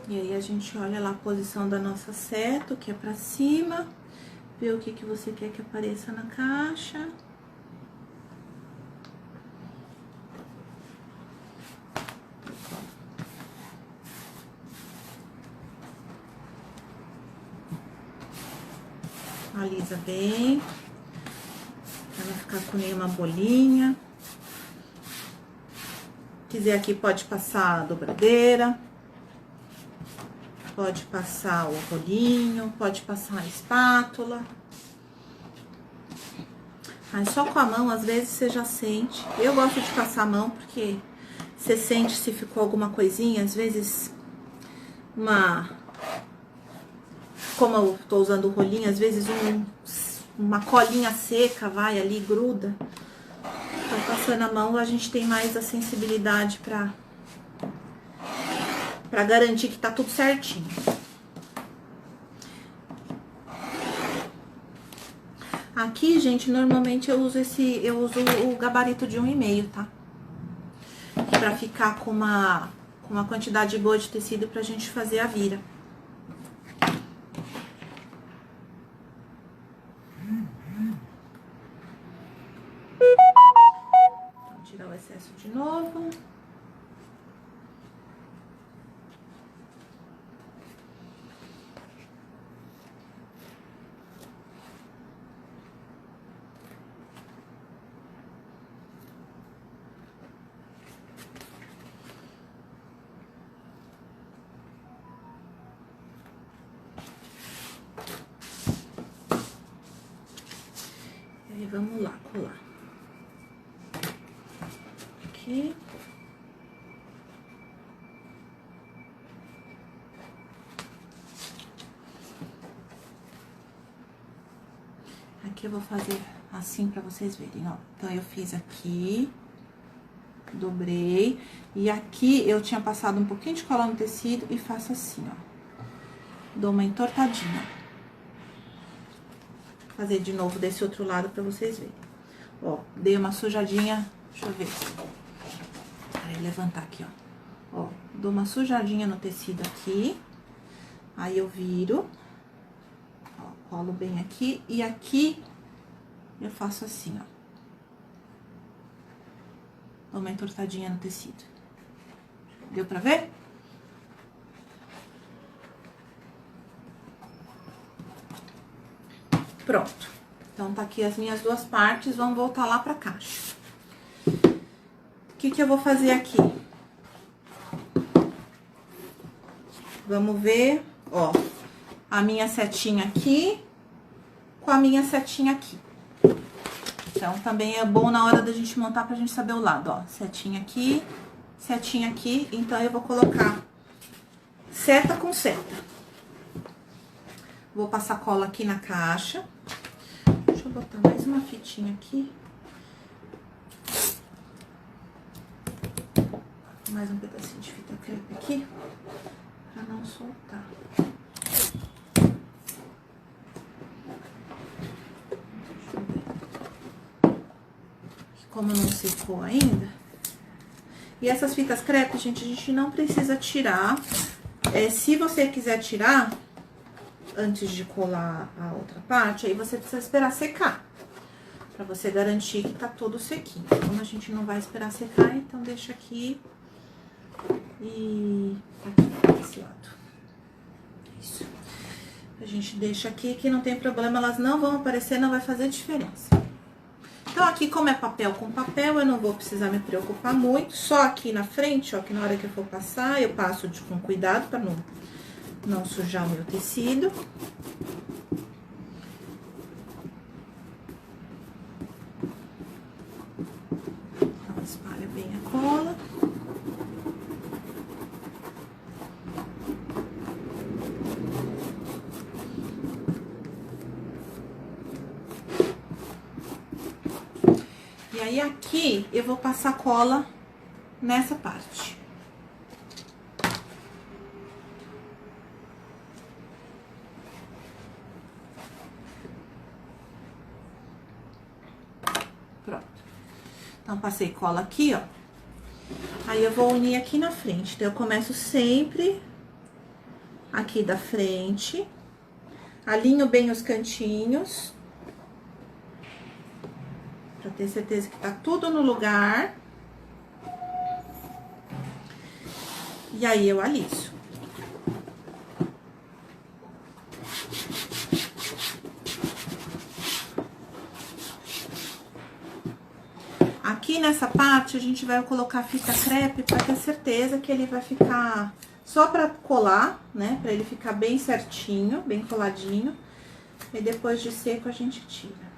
E aí, a gente olha lá a posição da nossa seta, o que é pra cima. Vê o que você quer que apareça na caixa. Alisa bem. Pra não ficar com nenhuma bolinha. Quiser aqui, pode passar a dobradeira. Pode passar o rolinho, pode passar a espátula. Aí só com a mão, às vezes, você já sente. Eu gosto de passar a mão porque você sente se ficou alguma coisinha. Às vezes, como eu tô usando o rolinho, às vezes uma colinha seca vai ali, gruda. Então, passando a mão, a gente tem mais a sensibilidade pra garantir que tá tudo certinho. Aqui, gente, normalmente eu uso o gabarito de 1,5, tá? Pra ficar com uma quantidade boa de tecido pra gente fazer a vira. Então, tirar o excesso de novo. E vamos lá, colar. Aqui. Aqui eu vou fazer assim pra vocês verem, ó. Então, eu fiz aqui, dobrei, e aqui eu tinha passado um pouquinho de cola no tecido e faço assim, ó. Dou uma entortadinha. Vou fazer de novo desse outro lado pra vocês verem. Ó, dei uma sujadinha, deixa eu ver. Peraí, levantar aqui, ó. Ó, dou uma sujadinha no tecido aqui. Aí eu viro. Ó, colo bem aqui. E aqui eu faço assim, ó. Dou uma entortadinha no tecido. Deu pra ver? Pronto. Então, tá aqui as minhas duas partes, vamos voltar lá pra caixa. O que eu vou fazer aqui? Vamos ver, ó, a minha setinha aqui com a minha setinha aqui. Então, também é bom na hora da gente montar pra gente saber o lado, ó. Setinha aqui, então eu vou colocar seta com seta. Vou passar cola aqui na caixa. Deixa eu botar mais uma fitinha aqui. Mais um pedacinho de fita crepe aqui, pra não soltar. Como não secou ainda. E essas fitas crepe, gente, a gente não precisa tirar. Se você quiser tirar antes de colar a outra parte, aí você precisa esperar secar. Pra você garantir que tá tudo sequinho. Como a gente não vai esperar secar, então deixa aqui. E aqui, desse lado. Isso. A gente deixa aqui que não tem problema, elas não vão aparecer, não vai fazer diferença. Então, aqui, como é papel com papel, eu não vou precisar me preocupar muito. Só aqui na frente, ó, que na hora que eu for passar, eu passo com cuidado pra não sujar o meu tecido. Então, espalha bem a cola. E aí, aqui, eu vou passar cola nessa parte. Pronto. Então, passei cola aqui, ó. Aí, eu vou unir aqui na frente. Então, eu começo sempre aqui da frente. Alinho bem os cantinhos. Pra ter certeza que tá tudo no lugar. E aí, eu aliso. Aqui nessa parte, a gente vai colocar fita crepe pra ter certeza que ele vai ficar só pra colar, né? Pra ele ficar bem certinho, bem coladinho. E depois de seco, a gente tira.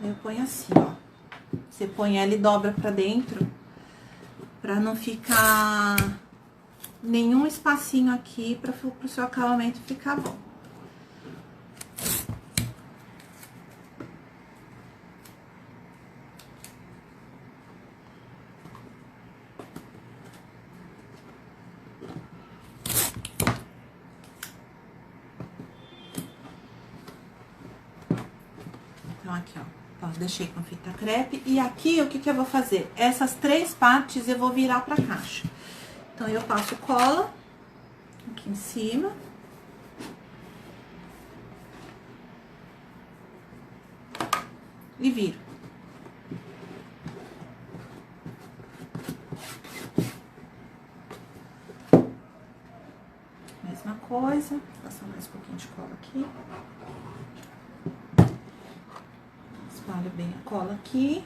Eu ponho assim, ó. Você põe ela e dobra pra dentro, pra não ficar nenhum espacinho aqui, pro seu acabamento ficar bom. Então, aqui, ó. Deixei com fita crepe. E aqui, o que eu vou fazer? Essas três partes eu vou virar pra caixa. Então, eu passo cola aqui em cima. E viro. Mesma coisa. Vou passar mais um pouquinho de cola aqui. Espalho bem a cola aqui.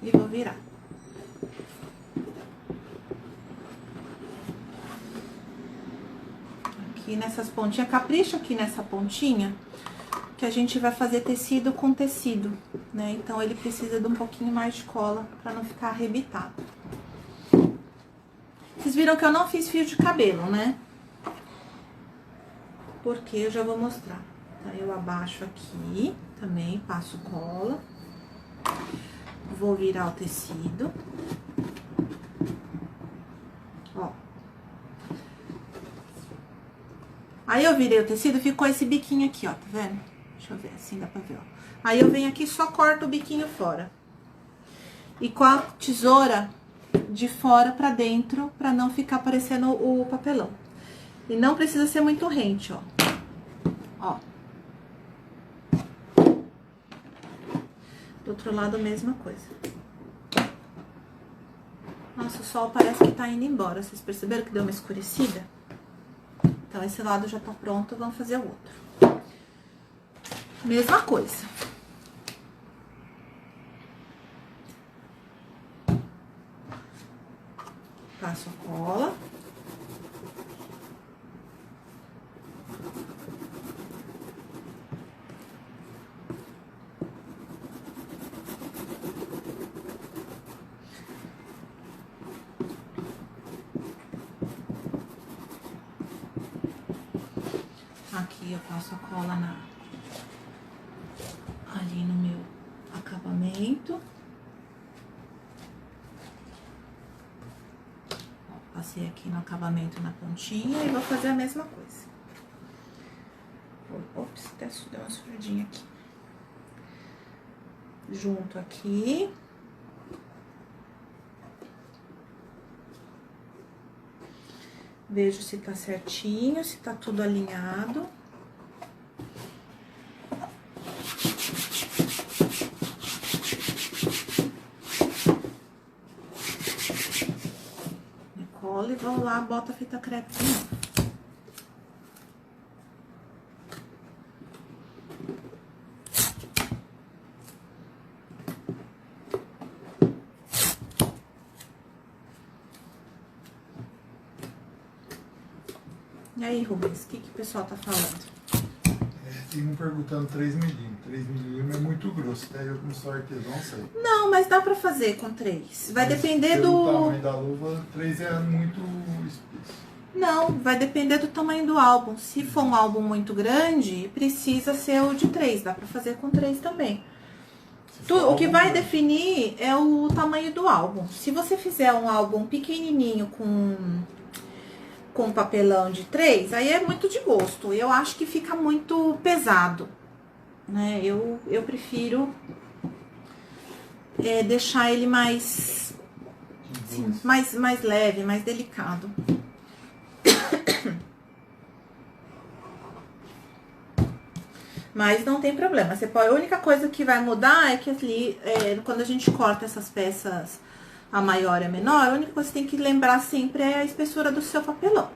E vou virar. Aqui nessas pontinhas, capricha aqui nessa pontinha, que a gente vai fazer tecido com tecido, né? Então, ele precisa de um pouquinho mais de cola pra não ficar arrebitado. Vocês viram que eu não fiz fio de cabelo, né? Porque eu já vou mostrar. Então, eu abaixo aqui, também passo cola. Vou virar o tecido. Ó. Aí, eu virei o tecido, ficou esse biquinho aqui, ó, tá vendo? Deixa eu ver, assim dá pra ver, ó. Aí, eu venho aqui e só corto o biquinho fora. E com a tesoura de fora pra dentro, pra não ficar parecendo o papelão. E não precisa ser muito rente, ó. Ó. Do outro lado, a mesma coisa. Nossa, o sol parece que tá indo embora. Vocês perceberam que deu uma escurecida? Então, esse lado já tá pronto, vamos fazer o outro. Mesma coisa. Passo a cola. Aqui eu passo a cola ali no meu acabamento. Ó, passei aqui no acabamento na pontinha e vou fazer a mesma coisa. Ops, até deu uma sujadinha aqui. Junto aqui. Vejo se tá certinho, se tá tudo alinhado. Colo e vou lá, boto a fita crepe de novo. E aí, Rubens, o que o pessoal tá falando? Tem um perguntando 3 milímetros. 3 milímetros é muito grosso, até eu como sou artesão sei. Não, mas dá pra fazer com 3. Vai depender pelo do... tamanho da luva, 3 é muito espesso. Não, vai depender do tamanho do álbum. Se for um álbum muito grande, precisa ser o de 3. Dá pra fazer com 3 também. O que vai definir é o tamanho do álbum. Se você fizer um álbum pequenininho com papelão de 3, aí é muito de gosto. Eu acho que fica muito pesado, né? Eu prefiro deixar ele mais, assim, mais leve, mais delicado. Mas não tem problema. Você pode, a única coisa que vai mudar é que ali, quando a gente corta essas peças, a maior e a menor, a única coisa que você tem que lembrar sempre é a espessura do seu papelão.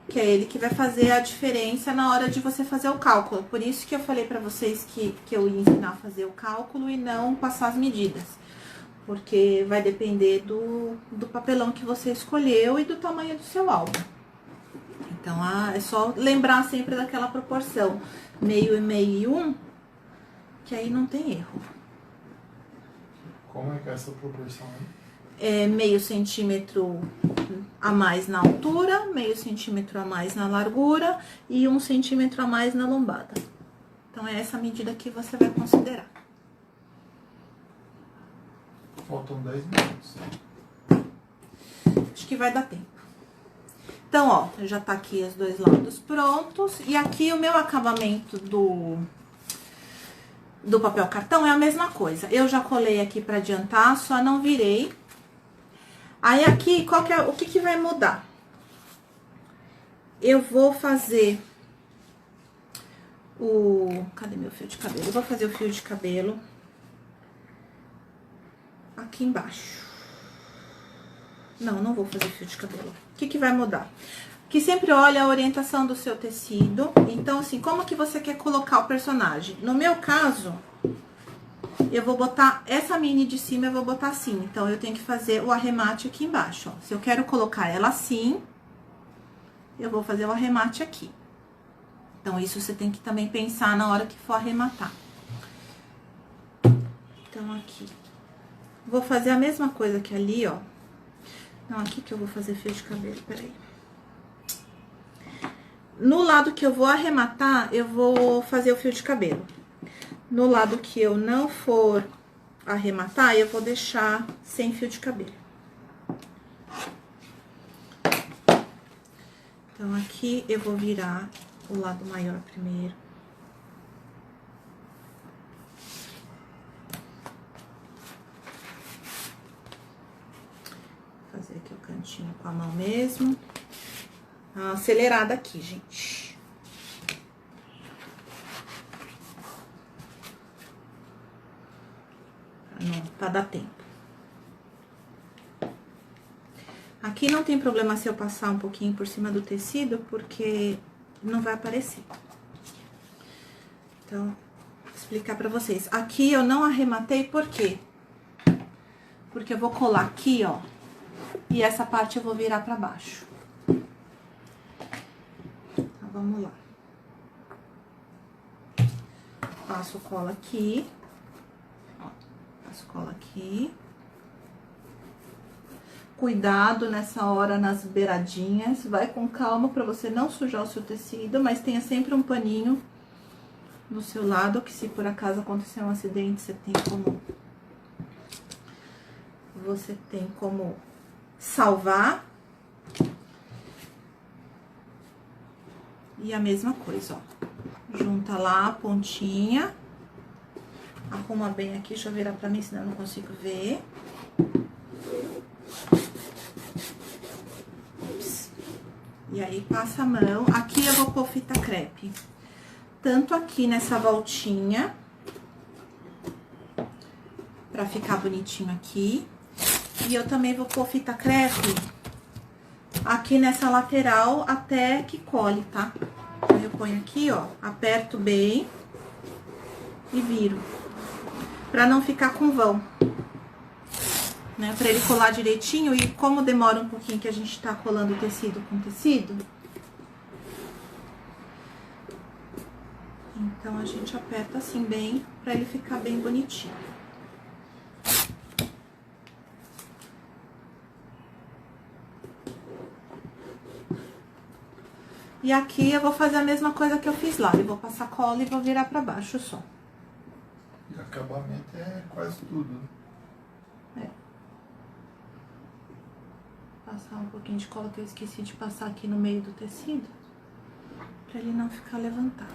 Que é ele que vai fazer a diferença na hora de você fazer o cálculo. Por isso que eu falei pra vocês que eu ia ensinar a fazer o cálculo e não passar as medidas. Porque vai depender do papelão que você escolheu e do tamanho do seu álbum. Então, é só lembrar sempre daquela proporção. Meio e meio e 1, que aí não tem erro. Como é que é essa proporção aí? É meio centímetro a mais na altura, meio centímetro a mais na largura e 1 centímetro a mais na lombada. Então, é essa medida que você vai considerar. Faltam 10 minutos. Acho que vai dar tempo. Então, ó, já tá aqui os dois lados prontos. E aqui o meu acabamento do papel cartão é a mesma coisa. Eu já colei aqui pra adiantar, só não virei. Aí aqui, o que vai mudar? Eu vou fazer cadê meu fio de cabelo? Eu vou fazer o fio de cabelo aqui embaixo. Não vou fazer fio de cabelo. O que vai mudar? Que sempre olha a orientação do seu tecido. Então, assim, como que você quer colocar o personagem? No meu caso, eu vou botar essa mini de cima, eu vou botar assim. Então, eu tenho que fazer o arremate aqui embaixo, ó. Se eu quero colocar ela assim, eu vou fazer o arremate aqui. Então, isso você tem que também pensar na hora que for arrematar. Então, aqui. Vou fazer a mesma coisa que ali, ó. Não, aqui que eu vou fazer fio de cabelo, peraí. No lado que eu vou arrematar, eu vou fazer o fio de cabelo. No lado que eu não for arrematar, eu vou deixar sem fio de cabelo. Então, aqui eu vou virar o lado maior primeiro. Fazer aqui o cantinho com a mão mesmo. Uma acelerada aqui, gente. Pra dar tempo. Aqui não tem problema se eu passar um pouquinho por cima do tecido, porque não vai aparecer. Então, vou explicar pra vocês. Aqui eu não arrematei, por quê? Porque eu vou colar aqui, ó, e essa parte eu vou virar pra baixo. Então, vamos lá. Passo cola aqui, ó, passo cola aqui. Cuidado nessa hora nas beiradinhas, vai com calma pra você não sujar o seu tecido, mas tenha sempre um paninho do seu lado, que se por acaso acontecer um acidente, você tem como salvar. E a mesma coisa, ó, junta lá a pontinha, arruma bem aqui, deixa eu virar pra mim, senão eu não consigo ver. E aí, passa a mão. Aqui eu vou pôr fita crepe. Tanto aqui nessa voltinha, pra ficar bonitinho aqui. E eu também vou pôr fita crepe aqui nessa lateral até que cole, tá? Então, eu ponho aqui, ó, aperto bem e viro. Pra não ficar com vão. Né, pra ele colar direitinho, e como demora um pouquinho que a gente tá colando tecido com tecido, então a gente aperta assim bem, pra ele ficar bem bonitinho. E aqui eu vou fazer a mesma coisa que eu fiz lá, eu vou passar cola e vou virar pra baixo só. E acabamento é quase tudo, né? Passar um pouquinho de cola que eu esqueci de passar aqui no meio do tecido, pra ele não ficar levantado.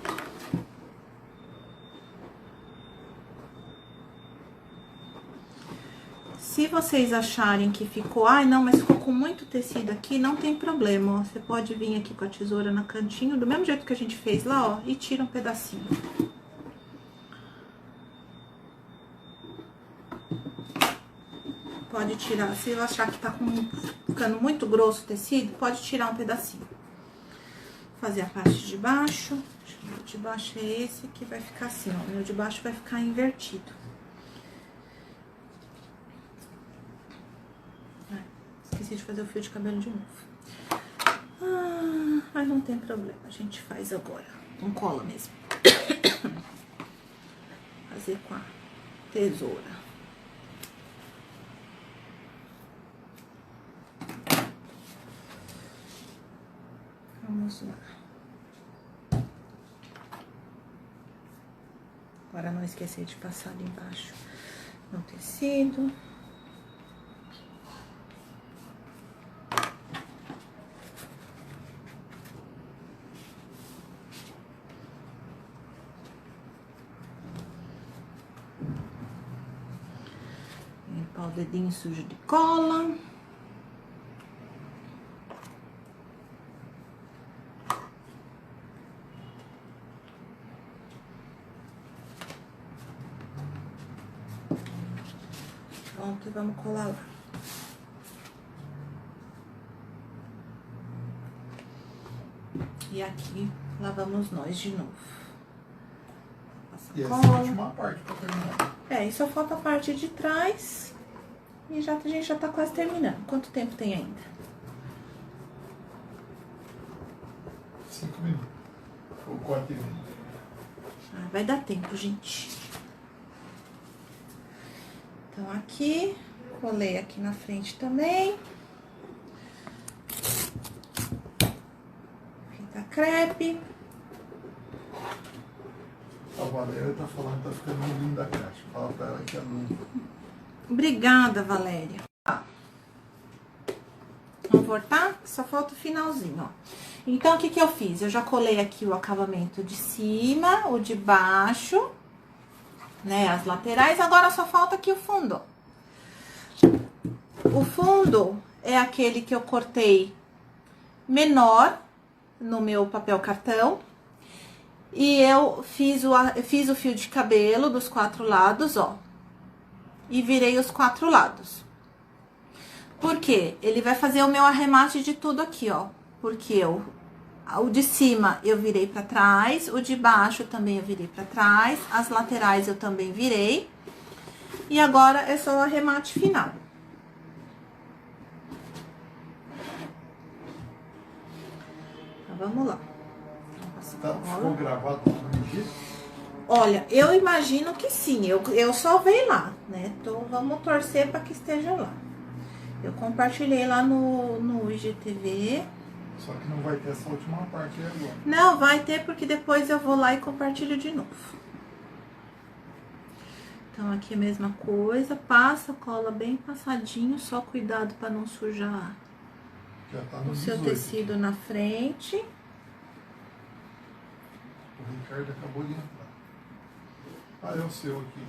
Se vocês acharem que ficou, ai não, mas ficou com muito tecido aqui, não tem problema, ó. Você pode vir aqui com a tesoura no cantinho, do mesmo jeito que a gente fez lá, ó, e tira um pedacinho. Pode tirar, se eu achar que tá ficando muito grosso o tecido, pode tirar um pedacinho. Fazer a parte de baixo. O meu de baixo é esse que vai ficar assim, ó. O meu de baixo vai ficar invertido. Esqueci de fazer o fio de cabelo de novo. Mas não tem problema, a gente faz agora. Com cola mesmo. Fazer com a tesoura. Vamos lá. Agora não esquecer de passar ali embaixo no tecido. Limpar o dedinho sujo de cola. Pronto, e vamos colar lá. E aqui, lá vamos nós de novo. Passa E essa cola. é a última parte pra terminar. É, e só falta a parte de trás. E a gente já tá quase terminando. Quanto tempo tem ainda? 5 minutos. Ou 4 e meio. Vai dar tempo, gente. Então, aqui, colei aqui na frente também. Fita crepe. A Valéria tá falando que tá ficando lindo da caixa. Fala pra ela que é lindo. Obrigada, Valéria. Vamos voltar? Só falta o finalzinho, ó. Então, o que que eu fiz? Eu já colei aqui o acabamento de cima, o de baixo, né, as laterais. Agora, só falta aqui o fundo. O fundo é aquele que eu cortei menor no meu papel cartão. E eu fiz o fio de cabelo dos 4 lados, ó. E virei os 4 lados. Por quê? Ele vai fazer o meu arremate de tudo aqui, ó. Porque o de cima eu virei pra trás, o de baixo também eu virei pra trás, as laterais eu também virei. E agora é só o arremate final. Então, vamos lá. Ficou gravado no dia? Olha, eu imagino que sim, eu salvei lá, né? Então, vamos torcer para que esteja lá. Eu compartilhei lá no IGTV. Só que não vai ter essa última parte aí agora. Não, vai ter, porque depois eu vou lá e compartilho de novo. Então, aqui é a mesma coisa. Passa, cola bem passadinho, só cuidado para não sujar Já tá no o seu 18. tecido na frente. O Ricardo acabou de entrar. Ah, é o seu aqui.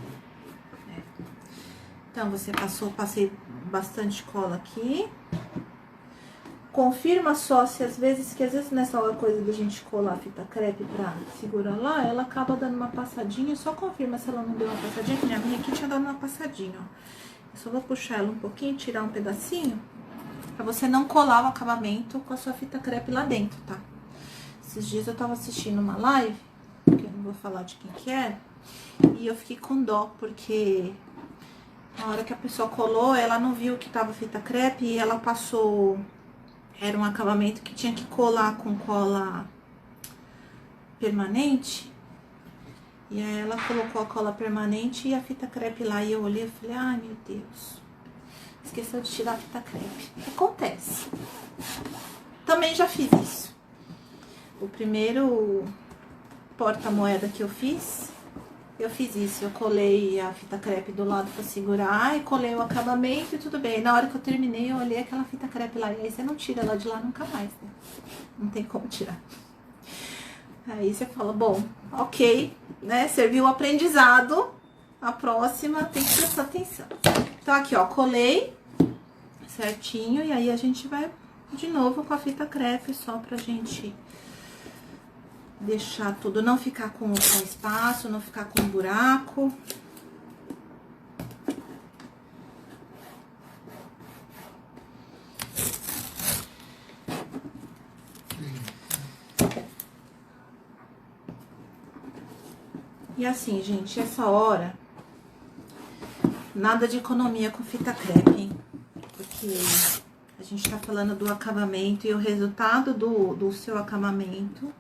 Então, você passei bastante cola aqui. Confirma só se às vezes nessa hora coisa da gente colar a fita crepe pra segurar lá, ela acaba dando uma passadinha. Só confirma se ela não deu uma passadinha, que a minha aqui tinha dado uma passadinha, ó. Eu só vou puxar ela um pouquinho, tirar um pedacinho, pra você não colar o acabamento com a sua fita crepe lá dentro, tá? Esses dias eu tava assistindo uma live, que eu não vou falar de quem que era, e eu fiquei com dó, porque na hora que a pessoa colou, ela não viu que tava fita crepe e ela passou... Era um acabamento que tinha que colar com cola permanente. E aí ela colocou a cola permanente e a fita crepe lá. E eu olhei e falei, ai meu Deus, esqueceu de tirar a fita crepe. Acontece. Também já fiz isso. O primeiro porta-moeda que eu fiz isso. Eu colei a fita crepe do lado pra segurar e colei o acabamento e tudo bem. Na hora que eu terminei, eu olhei aquela fita crepe lá. E aí você não tira ela de lá nunca mais, né? Não tem como tirar. Aí você fala, bom, ok, né? Serviu o aprendizado. A próxima tem que prestar atenção. Então aqui, ó, colei certinho. E aí a gente vai de novo com a fita crepe só pra gente... deixar tudo, não ficar com espaço, não ficar com buraco. E assim, gente, essa hora, nada de economia com fita crepe, hein? Porque a gente tá falando do acabamento e o resultado do seu acabamento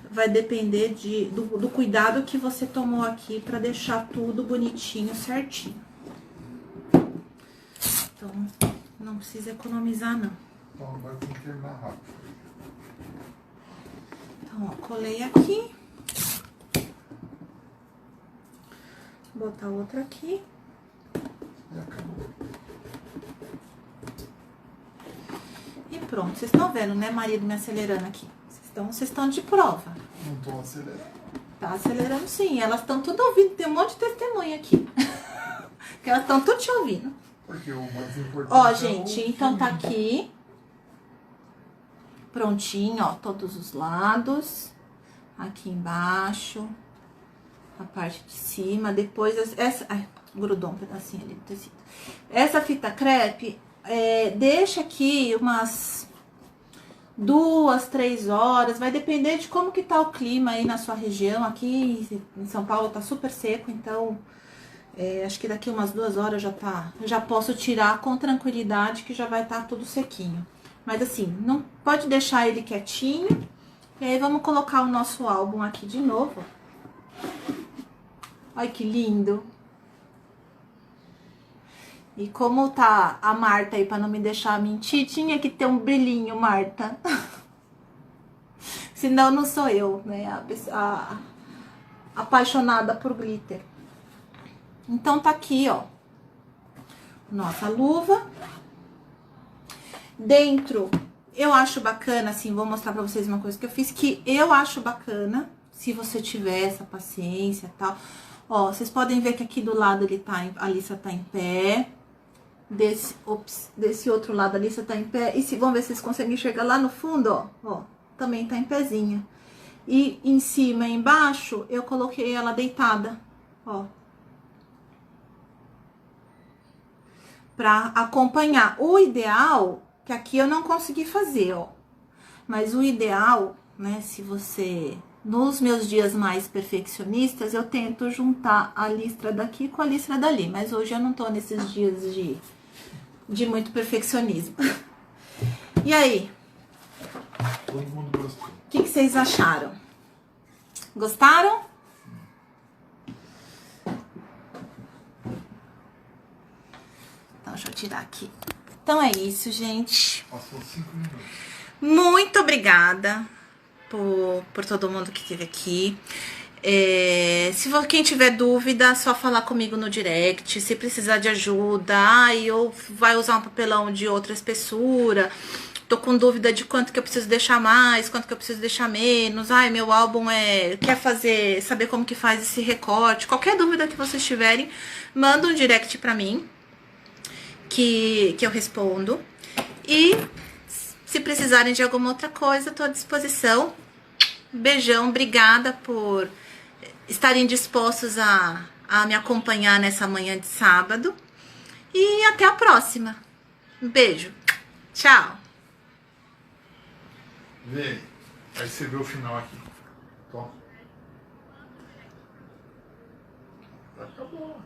vai depender do cuidado que você tomou aqui pra deixar tudo bonitinho, certinho. Então, não precisa economizar, não. Então agora tem que terminar rápido. Então, ó, colei aqui. Vou botar outra aqui. E acabou. E pronto. Vocês estão vendo, né, marido me acelerando aqui? Vocês estão de prova. Não tô acelerando. Tá acelerando sim. Elas estão tudo ouvindo. Tem um monte de testemunha aqui. Que elas estão tudo te ouvindo. Porque o mais importante Ó, gente, então tá aqui. Prontinho, ó. Todos os lados. Aqui embaixo. A parte de cima. Depois, ai, grudou um pedacinho ali do tecido. Essa fita crepe, deixa aqui umas 2, 3 horas, vai depender de como que tá o clima aí na sua região. Aqui em São Paulo tá super seco, então acho que daqui umas 2 horas já posso tirar com tranquilidade, que já vai estar tudo sequinho. Mas assim, não pode deixar ele quietinho. E aí vamos colocar o nosso álbum aqui de novo. Olha que lindo. E como tá a Marta aí, pra não me deixar mentir, tinha que ter um brilhinho, Marta. Senão não sou eu, né? A apaixonada por glitter. Então tá aqui, ó. Nossa luva. Dentro, eu acho bacana, assim, vou mostrar pra vocês uma coisa que eu fiz, que eu acho bacana, se você tiver essa paciência e tal. Ó, vocês podem ver que aqui do lado a Alissa tá em pé. Desse outro lado a Alissa tá em pé. E vamos ver se vocês conseguem enxergar lá no fundo, ó. Também tá em pezinha. E em cima e embaixo, eu coloquei ela deitada, ó. para acompanhar. O ideal, que aqui eu não consegui fazer, ó. Mas o ideal, né, se você... Nos meus dias mais perfeccionistas, eu tento juntar a listra daqui com a listra dali. Mas hoje eu não tô nesses dias de muito perfeccionismo. E aí? Todo mundo gostou. O que vocês acharam? Gostaram? Então, deixa eu tirar aqui. Então é isso, gente. Passou 5 minutos. Muito obrigada por todo mundo que esteve aqui. Quem tiver dúvida, só falar comigo no direct. Se precisar de ajuda, ou vai usar um papelão de outra espessura, tô com dúvida de quanto que eu preciso deixar mais, quanto que eu preciso deixar menos. Meu álbum saber como que faz esse recorte. Qualquer dúvida que vocês tiverem, manda um direct pra mim, que eu respondo. E se precisarem de alguma outra coisa, tô à disposição. Beijão, obrigada por estarem dispostos a me acompanhar nessa manhã de sábado. E até a próxima. Um beijo. Tchau. Vê aí você vê o final aqui. Toma. Acabou.